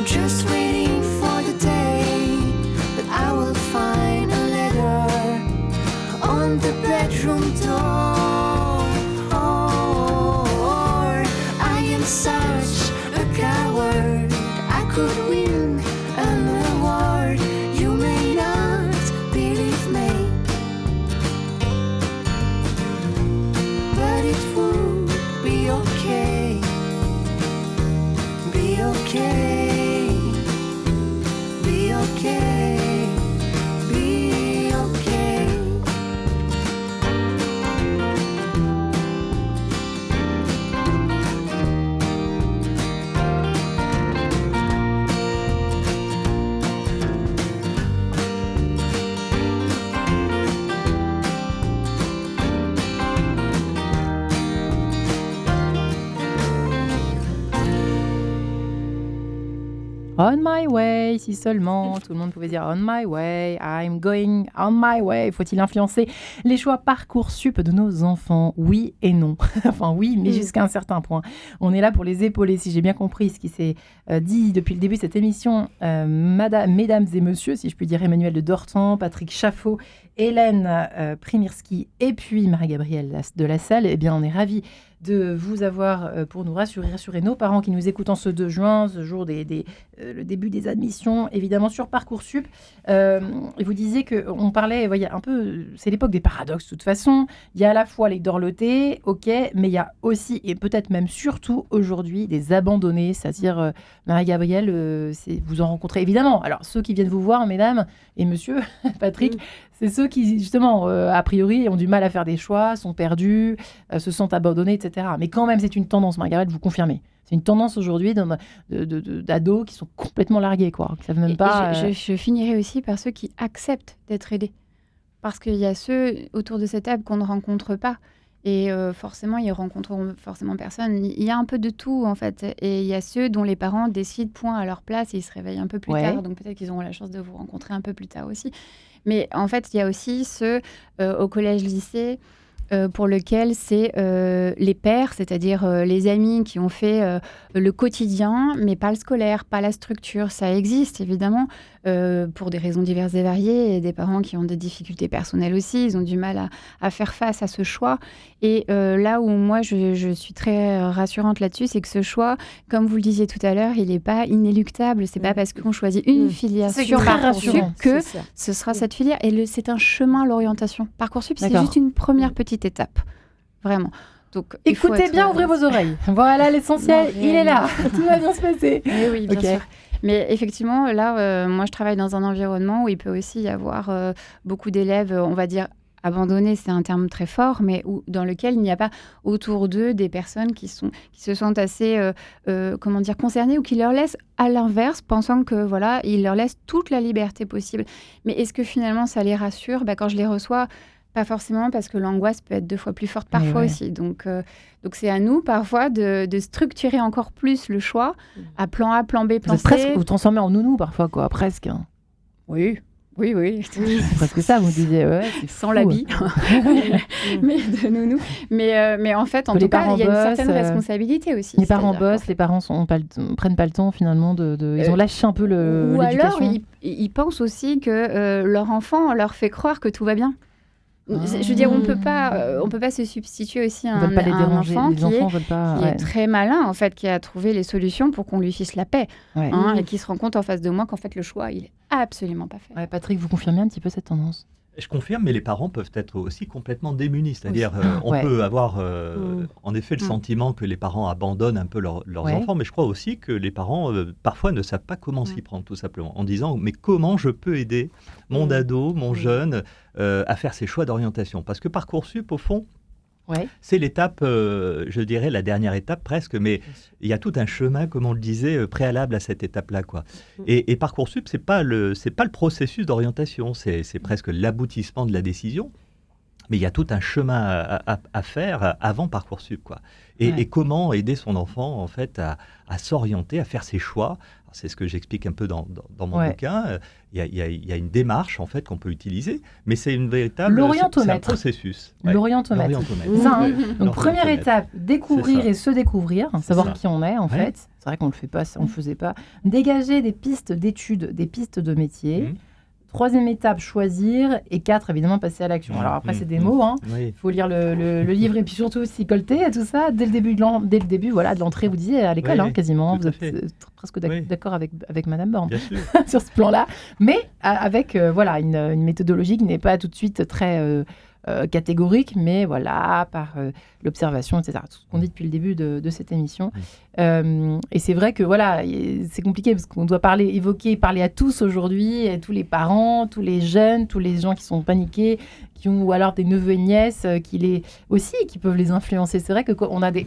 Just waiting for the day that I will find a letter on the bedroom door. I am such a coward. I could win an award. You may not believe me, On my way, si seulement tout le monde pouvait dire on my way, I'm going on my way. Faut-il influencer les choix Parcoursup de nos enfants? Oui et non. Enfin oui, mais jusqu'à un certain point. On est là pour les épauler, si j'ai bien compris ce qui s'est dit depuis le début de cette émission. Mesdames et messieurs, si je puis dire, Emmanuel de Dortan, Patrick Chaffot, Hélène Primirski et puis Marie-Gabrielle de la Salle, eh bien on est ravis de vous avoir pour nous rassurer nos parents qui nous écoutent en ce 2 juin, ce jour le début des admissions, évidemment sur Parcoursup. Et vous disiez qu'on parlait, voyez, un peu, c'est l'époque des paradoxes de toute façon. Il y a à la fois les dorlotés, ok, mais il y a aussi, et peut-être même surtout aujourd'hui, des abandonnés, c'est-à-dire, Marie-Gabrielle, vous en rencontrez évidemment. Alors, ceux qui viennent vous voir, mesdames et monsieur, Patrick, c'est ceux qui, justement, a priori, ont du mal à faire des choix, sont perdus, se sentent abandonnés, etc. Mais quand même, c'est une tendance, Margaret, vous confirmez. C'est une tendance aujourd'hui d'ados qui sont complètement largués, quoi, qui ne savent même pas... Je finirai aussi par ceux qui acceptent d'être aidés. Parce qu'il y a ceux autour de cette table qu'on ne rencontre pas. Et forcément, ils rencontreront forcément personne. Il y a un peu de tout, en fait. Et il y a ceux dont les parents décident point à leur place et ils se réveillent un peu plus tard. Donc peut-être qu'ils auront la chance de vous rencontrer un peu plus tard aussi. Mais en fait, il y a aussi ceux au collège-lycée pour lesquels c'est les pairs, c'est-à-dire les amis qui ont fait le quotidien, mais pas le scolaire, pas la structure. Ça existe, évidemment, pour des raisons diverses et variées, et des parents qui ont des difficultés personnelles aussi. Ils ont du mal à faire face à ce choix. Et là où moi, je suis très rassurante là-dessus, c'est que ce choix, comme vous le disiez tout à l'heure, il n'est pas inéluctable. C'est pas parce qu'on choisit une filière sur Parcoursup que ce sera cette filière. Et c'est un chemin, l'orientation. Parcoursup, c'est juste une première petite étape. Vraiment. Donc, écoutez bien, ouvrez vos oreilles. Voilà l'essentiel, il est là. Tout va bien se passer. Oui, bien sûr. Mais effectivement, là, moi, je travaille dans un environnement où il peut aussi y avoir beaucoup d'élèves, on va dire, abandonnés, c'est un terme très fort, mais dans lequel il n'y a pas autour d'eux des personnes qui se sentent assez, concernées ou qui leur laissent, à l'inverse, pensant que, voilà, ils leur laissent toute la liberté possible. Mais est-ce que finalement, ça les rassure ? Quand je les reçois, pas forcément, parce que l'angoisse peut être 2 fois plus forte parfois aussi. Donc c'est à nous, parfois, de structurer encore plus le choix à plan A, plan B, plan C. Vous transformez en nounou parfois, quoi, presque. Oui. C'est presque ça, vous disiez. Ouais, sans l'habit, mais de nounou. Mais en fait, en tout cas, il y a une certaine responsabilité aussi. Les parents bossent, les parents prennent pas le temps finalement ils ont lâché un peu l'éducation. Ou alors, ils pensent aussi que leur enfant leur fait croire que tout va bien. Je veux dire, on peut pas se substituer aussi à un enfant qui est très malin, en fait, qui a trouvé les solutions pour qu'on lui fiche la paix, et qui se rend compte en face de moi qu'en fait, le choix, il est absolument pas fait. Ouais, Patrick, vous confirmez un petit peu cette tendance ? Je confirme, mais les parents peuvent être aussi complètement démunis. C'est-à-dire, on peut avoir en effet le sentiment que les parents abandonnent un peu leurs enfants, mais je crois aussi que les parents, parfois, ne savent pas comment s'y prendre, tout simplement, en disant « mais comment je peux aider mon ado, mon jeune, à faire ses choix d'orientation ?» Parce que Parcoursup, au fond, c'est l'étape, je dirais la dernière étape presque, mais il y a tout un chemin, comme on le disait, préalable à cette étape-là, quoi. Et Parcoursup, c'est pas le processus d'orientation, c'est presque l'aboutissement de la décision. Mais il y a tout un chemin à faire avant Parcoursup, quoi. Et comment aider son enfant, en fait, à s'orienter, à faire ses choix. C'est ce que j'explique un peu dans mon bouquin. Il y a une démarche, en fait, qu'on peut utiliser, mais c'est une véritable... C'est un processus. L'orientomètre. Donc, première étape, découvrir et se découvrir, savoir qui on est, en fait. C'est vrai qu'on ne le fait pas, on ne le faisait pas. Dégager des pistes d'études, des pistes de métier. 3e étape, choisir. Et 4, évidemment, passer à l'action. Alors après, c'est des mots. Il faut lire le livre et puis surtout s'y colter à tout ça. Dès le début de l'entrée, vous disiez à l'école, quasiment. Vous êtes presque d'accord avec Madame Borne sur ce plan-là. Mais avec une méthodologie qui n'est pas tout de suite très... catégorique, mais voilà, par l'observation, etc. Tout ce qu'on dit depuis le début de cette émission. Et c'est vrai que voilà, c'est compliqué parce qu'on doit parler à tous aujourd'hui, à tous les parents, tous les jeunes, tous les gens qui sont paniqués, ou alors des neveux et nièces qui peuvent les influencer. C'est vrai que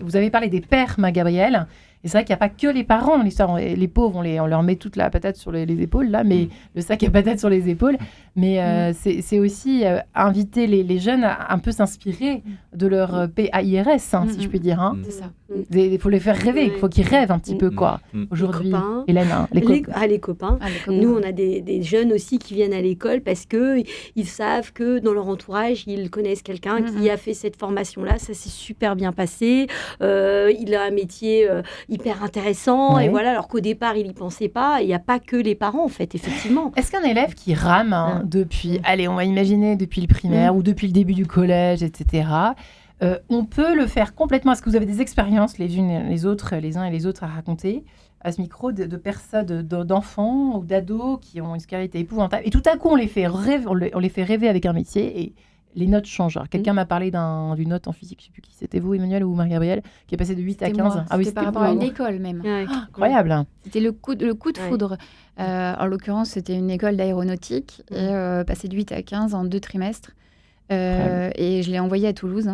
vous avez parlé des pères, Marie-Gabrielle, Et c'est vrai qu'il n'y a pas que les parents dans l'histoire. Les pauvres, on leur met toute la patate sur les épaules, là, mais le sac à patates sur les épaules. Mais c'est aussi inviter les jeunes à un peu s'inspirer de leur PAIRS, si je puis dire. Hein. C'est ça. Il faut les faire rêver, il faut qu'ils rêvent un petit peu, quoi. Aujourd'hui, Hélène, les copains. Nous, on a des jeunes aussi qui viennent à l'école parce qu'ils savent que dans leur entourage, ils connaissent quelqu'un qui a fait cette formation-là. Ça s'est super bien passé. Il a un métier hyper intéressant. Et voilà, alors qu'au départ, il n'y pensait pas. Il n'y a pas que les parents, en fait, effectivement. Est-ce qu'un élève qui rame depuis, allez, on va imaginer depuis le primaire ou depuis le début du collège, etc., on peut le faire complètement. Est-ce que vous avez des expériences les uns et les autres à raconter à ce micro de personnes, d'enfants ou d'ados qui ont une scolarité épouvantable et tout à coup on les fait rêver avec un métier et les notes changent. Alors, quelqu'un m'a parlé d'une note en physique, je ne sais plus qui c'était, vous Emmanuel ou Marie-Gabrielle, qui est passée de 8 à 15. Moi. C'était par rapport à une école même. Incroyable. C'était le coup de foudre. En l'occurrence, c'était une école d'aéronautique et passé de 8 à 15 en 2 trimestres. Et je l'ai envoyé à Toulouse,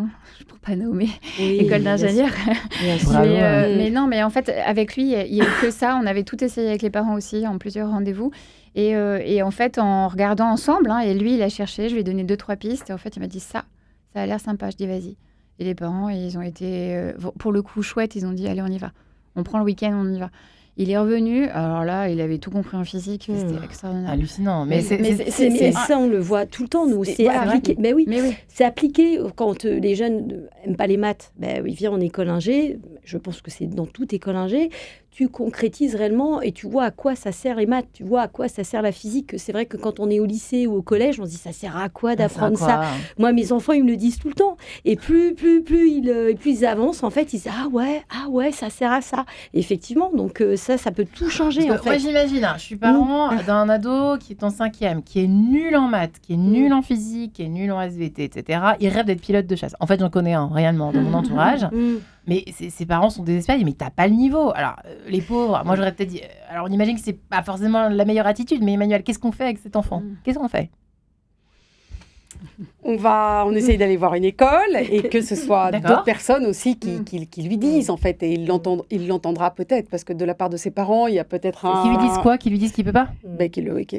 pour pas nommer, école d'ingénieur. Mais en fait, avec lui, il n'y a eu que ça. On avait tout essayé avec les parents aussi, en plusieurs rendez-vous. Et en fait, en regardant ensemble, et lui, il a cherché, je lui ai donné 2-3 pistes. Et en fait, il m'a dit ça a l'air sympa. Je dis vas-y. Et les parents, ils ont été, pour le coup, chouettes. Ils ont dit allez, on y va. On prend le week-end, on y va. Il est revenu, alors là, il avait tout compris en physique, c'était extraordinaire. Hallucinant. Mais ça, on le voit tout le temps, nous. C'est appliqué. Mais oui. C'est appliqué quand les jeunes n'aiment pas les maths. Ils viennent en école ingé. Je pense que c'est dans toute école ingé. Tu concrétises réellement et tu vois à quoi ça sert les maths, tu vois à quoi ça sert la physique. C'est vrai que quand on est au lycée ou au collège, on se dit ça sert à quoi d'apprendre ça. Moi, mes enfants, ils me le disent tout le temps. Et plus ils avancent, en fait, ils disent ah ouais, ça sert à ça. Et effectivement, donc ça peut tout changer. En fait. Moi, j'imagine, je suis parent d'un ado qui est en 5e, qui est nul en maths, qui est nul en physique, qui est nul en SVT, etc. Il rêve d'être pilote de chasse. En fait, j'en connais un réellement dans mon entourage. Mais ses parents sont désespérés, mais t'as pas le niveau. Alors, les pauvres, moi j'aurais peut-être dit... Alors, on imagine que c'est pas forcément la meilleure attitude, mais Emmanuel, qu'est-ce qu'on fait avec cet enfant ? Qu'est-ce qu'on fait ? On essaye d'aller voir une école et que ce soit d'autres personnes aussi qui lui disent, en fait. Et il l'entendra peut-être, parce que de la part de ses parents, il y a peut-être un... Qui lui disent quoi ? Qui lui disent qu'il peut pas ?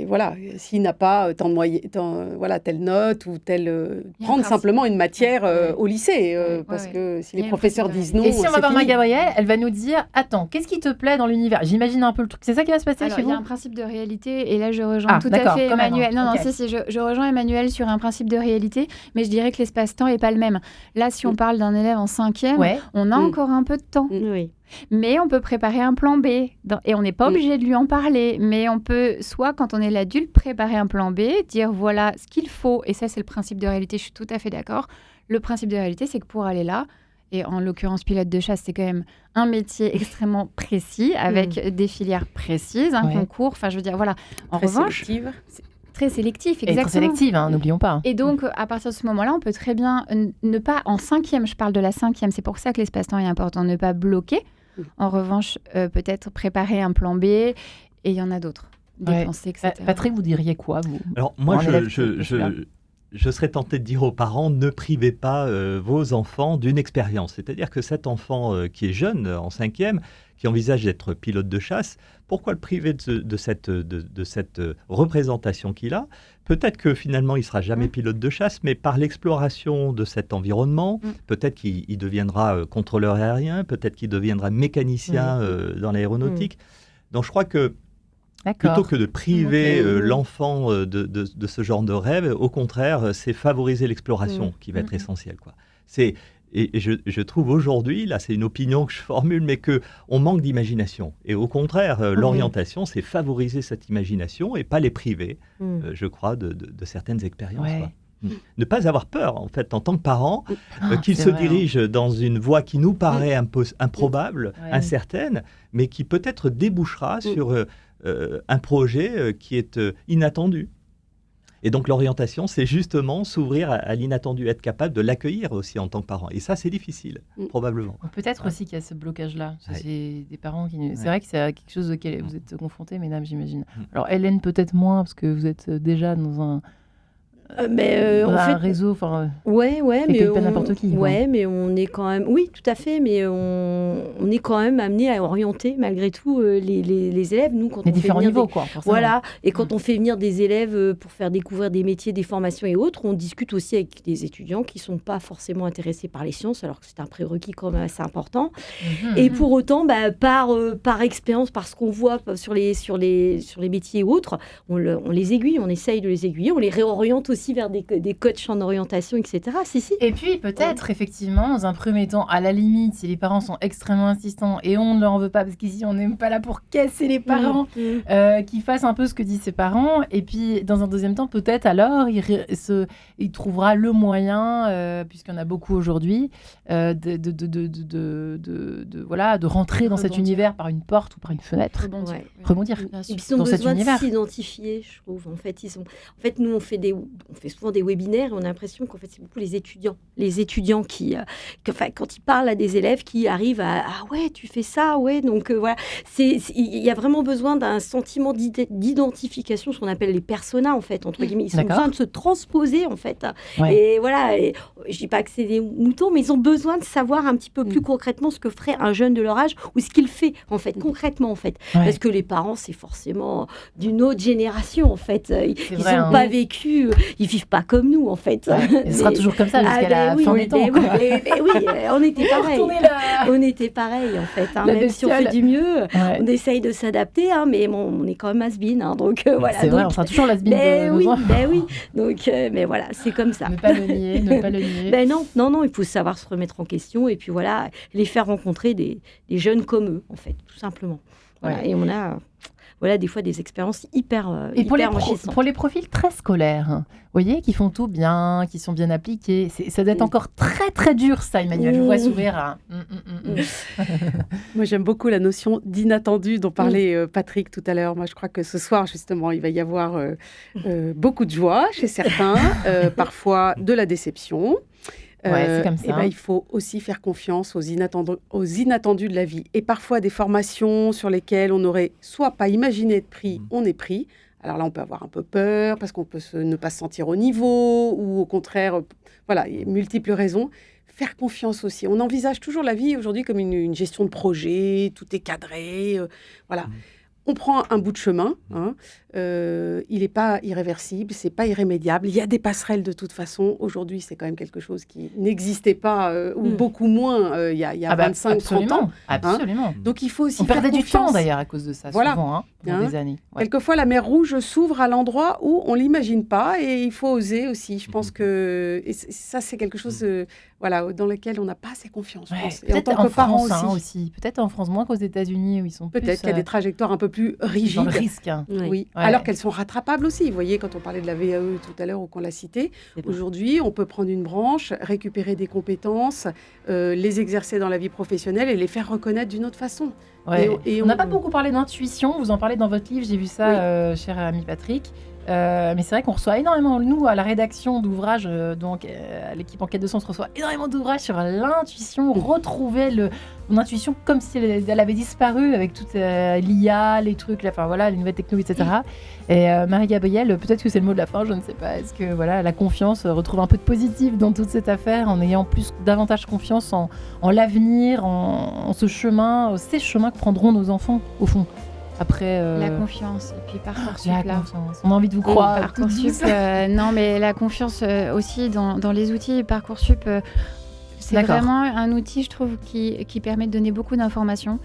Voilà, s'il n'a pas telle note ou telle... prendre simplement une matière au lycée, parce que si les professeurs disent non, et si on va voir fini. Marie-Gabrielle, elle va nous dire, attends, qu'est-ce qui te plaît dans l'univers ? J'imagine un peu le truc. C'est ça qui va se passer chez vous ? Il y a un principe de réalité, et là je rejoins tout à fait Emmanuel. Je rejoins Emmanuel sur un principe de réalité, mais je dirais que l'espace-temps n'est pas le même. Là, si on parle d'un élève en 5e, on a encore un peu de temps. Mais on peut préparer un plan B. Et on n'est pas obligé de lui en parler. Mais on peut, soit quand on est l'adulte, préparer un plan B, dire voilà ce qu'il faut. Et ça, c'est le principe de réalité. Je suis tout à fait d'accord. Le principe de réalité, c'est que pour aller là, et en l'occurrence, pilote de chasse, c'est quand même un métier extrêmement précis, avec des filières précises, un concours. Enfin, je veux dire, voilà. En revanche... Très sélectif, exactement. Et très sélective, n'oublions pas. Et donc, à partir de ce moment-là, on peut très bien ne pas, en 5e, je parle de la 5e, c'est pour ça que l'espace-temps est important, ne pas bloquer. En revanche, peut-être préparer un plan B, et il y en a d'autres, dépenser, etc. Patrick, vous diriez quoi, vous ? Alors, moi, je serais tenté de dire aux parents, ne privez pas vos enfants d'une expérience. C'est-à-dire que cet enfant qui est jeune, en 5e, qui envisage d'être pilote de chasse, pourquoi le priver de cette représentation qu'il a ? Peut-être que finalement, il ne sera jamais pilote de chasse, mais par l'exploration de cet environnement, peut-être qu'il deviendra contrôleur aérien, peut-être qu'il deviendra mécanicien dans l'aéronautique. Donc je crois que plutôt que de priver l'enfant de ce genre de rêve, au contraire, c'est favoriser l'exploration qui va être essentielle, quoi. Et je trouve aujourd'hui, là c'est une opinion que je formule, mais qu'on manque d'imagination. Et au contraire, l'orientation, c'est favoriser cette imagination et pas les priver, je crois, de certaines expériences. Ne pas avoir peur, en fait, en tant que parent, qu'ils se dirigent dans une voie qui nous paraît un peu improbable, incertaine, mais qui peut-être débouchera sur un projet qui est inattendu. Et donc l'orientation, c'est justement s'ouvrir à l'inattendu, être capable de l'accueillir aussi en tant que parent. Et ça, c'est difficile, probablement. Peut-être aussi qu'il y a ce blocage-là. C'est des parents qui... C'est vrai que c'est quelque chose auquel vous êtes confrontés, mesdames, j'imagine. Alors Hélène, peut-être moins, parce que vous êtes déjà dans On a en fait, un réseau, ouais, mais pas n'importe qui. Ouais, mais on est quand même, oui, tout à fait, mais on est quand même amené à orienter malgré tout les élèves. Nous, quand les on fait différents venir niveaux, quoi. Forcément. voilà, et quand on fait venir des élèves pour faire découvrir des métiers, des formations et autres, on discute aussi avec des étudiants qui sont pas forcément intéressés par les sciences, alors que c'est un prérequis quand même assez important. Et pour autant, par expérience, par ce qu'on voit sur les métiers et autres, on les aiguille, on essaye de les aiguiller, on les réoriente aussi vers des coachs en orientation, etc. Si. Et puis peut-être, effectivement, dans un premier temps, à la limite, si les parents sont extrêmement insistants, et on ne leur en veut pas, parce qu'ici, on n'est pas là pour casser les parents, qu'ils fassent un peu ce que disent ses parents. Et puis, dans un deuxième temps, peut-être alors, il trouvera le moyen, puisqu'il y en a beaucoup aujourd'hui, de rentrer dans cet univers par une porte ou par une fenêtre. Rebondir. Ils ont besoin de s'identifier, je trouve. En fait, nous, on fait souvent des webinaires et on a l'impression qu'en fait, c'est beaucoup les étudiants qui, quand ils parlent à des élèves qui arrivent à « Ah ouais, tu fais ça, ouais ». Donc voilà, il y a vraiment besoin d'un sentiment d'identification, ce qu'on appelle les personas, en fait, entre guillemets. Ils ont besoin de se transposer, en fait. Ouais. Et voilà, je dis pas que c'est des moutons, mais ils ont besoin de savoir un petit peu plus concrètement ce que ferait un jeune de leur âge ou ce qu'il fait, en fait, concrètement, en fait. Ouais. Parce que les parents, c'est forcément d'une autre génération, en fait. Ils n'ont pas vécu, ils vivent pas comme nous, en fait. Ouais. Ce sera toujours comme ça jusqu'à la fin des temps. On était pareil. On était pareil, en fait. Même si on fait du mieux, on essaye de s'adapter, mais on est quand même has-been. Donc voilà. C'est vrai, on sera toujours l'has-been de nos enfants. Oui. Donc, mais voilà, c'est comme ça. Ne pas le nier. Non, il faut savoir se remettre en question et puis voilà, les faire rencontrer des jeunes comme eux, en fait, tout simplement. Voilà. Ouais. Et on a des fois des expériences hyper enrichissantes. Pour les profils très scolaires, vous voyez, qui font tout bien, qui sont bien appliqués, ça doit être encore très très dur ça, Emmanuel. Je vous vois sourire. Moi j'aime beaucoup la notion d'inattendu dont parlait Patrick tout à l'heure. Moi je crois que ce soir justement il va y avoir beaucoup de joie chez certains, parfois de la déception. C'est comme ça. Il faut aussi faire confiance aux inattendus de la vie. Et parfois, des formations sur lesquelles on n'aurait soit pas imaginé être pris, on est pris. Alors là, on peut avoir un peu peur parce qu'on peut ne pas se sentir au niveau ou au contraire, voilà, il y a multiples raisons. Faire confiance aussi. On envisage toujours la vie aujourd'hui comme une gestion de projet, tout est cadré, voilà. On prend un bout de chemin, il n'est pas irréversible, c'est pas irrémédiable. Il y a des passerelles de toute façon. Aujourd'hui, c'est quand même quelque chose qui n'existait pas, ou beaucoup moins, il y a 25-30 ans. Absolument. Donc il faut aussi on faire perdait confiance. Du temps d'ailleurs à cause de ça, souvent, pendant des années. Ouais. Quelquefois, la mer Rouge s'ouvre à l'endroit où on ne l'imagine pas et il faut oser aussi. Je pense que ça, c'est quelque chose dans lequel on n'a pas assez confiance. Ouais, je pense. Peut-être et en tant que parents aussi. Peut-être en France, moins qu'aux États-Unis où ils sont peut-être qu'il y a des trajectoires un peu plus rigides. Dans le risque. Oui. Alors qu'elles sont rattrapables aussi. Vous voyez, quand on parlait de la VAE tout à l'heure ou qu'on l'a cité, aujourd'hui, on peut prendre une branche, récupérer des compétences, les exercer dans la vie professionnelle et les faire reconnaître d'une autre façon. Ouais. Et on n'a pas beaucoup parlé d'intuition. Vous en parlez dans votre livre, j'ai vu ça, cher ami Patrick. Mais c'est vrai qu'on reçoit énormément, nous, à la rédaction d'ouvrages, donc l'équipe Enquête de Sens reçoit énormément d'ouvrages sur l'intuition, retrouver mon intuition comme si elle avait disparu avec toute l'IA, les trucs, les nouvelles technologies, etc. Et Marie-Gabrielle, peut-être que c'est le mot de la fin, je ne sais pas. Est-ce que la confiance retrouve un peu de positif dans toute cette affaire, en ayant davantage confiance en l'avenir, en ces chemins que prendront nos enfants, au fond. Après, la confiance et puis Parcoursup. On a envie de vous croire. Parcoursup, non, mais la confiance aussi dans les outils. Parcoursup, c'est vraiment un outil, je trouve, qui permet de donner beaucoup d'informations,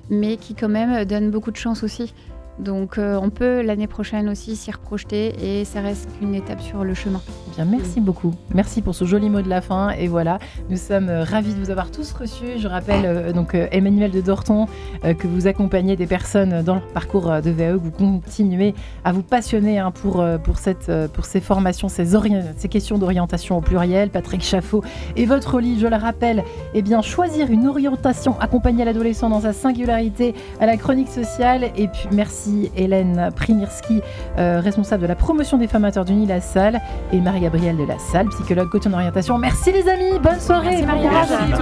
mais qui quand même donne beaucoup de chance aussi. Donc on peut l'année prochaine aussi s'y reprojeter et ça reste qu'une étape sur le chemin. Bien, merci beaucoup. Merci pour ce joli mot de la fin. Et voilà, nous sommes ravis de vous avoir tous reçus. Je rappelle Emmanuel de Dorton, que vous accompagnez des personnes dans leur parcours de VAE, que vous continuez à vous passionner pour ces formations, ces questions d'orientation au pluriel. Patrick Chaffot et votre livre, je le rappelle, choisir une orientation accompagnée l'adolescent dans sa singularité à la chronique sociale. Et puis merci Hélène Primirski, responsable de la promotion des formateurs d'Uni La Salle, et Marie-Gabrielle de La Salle, psychologue coach en orientation. Merci les amis, bonne soirée. Merci Marie-Gabrielle.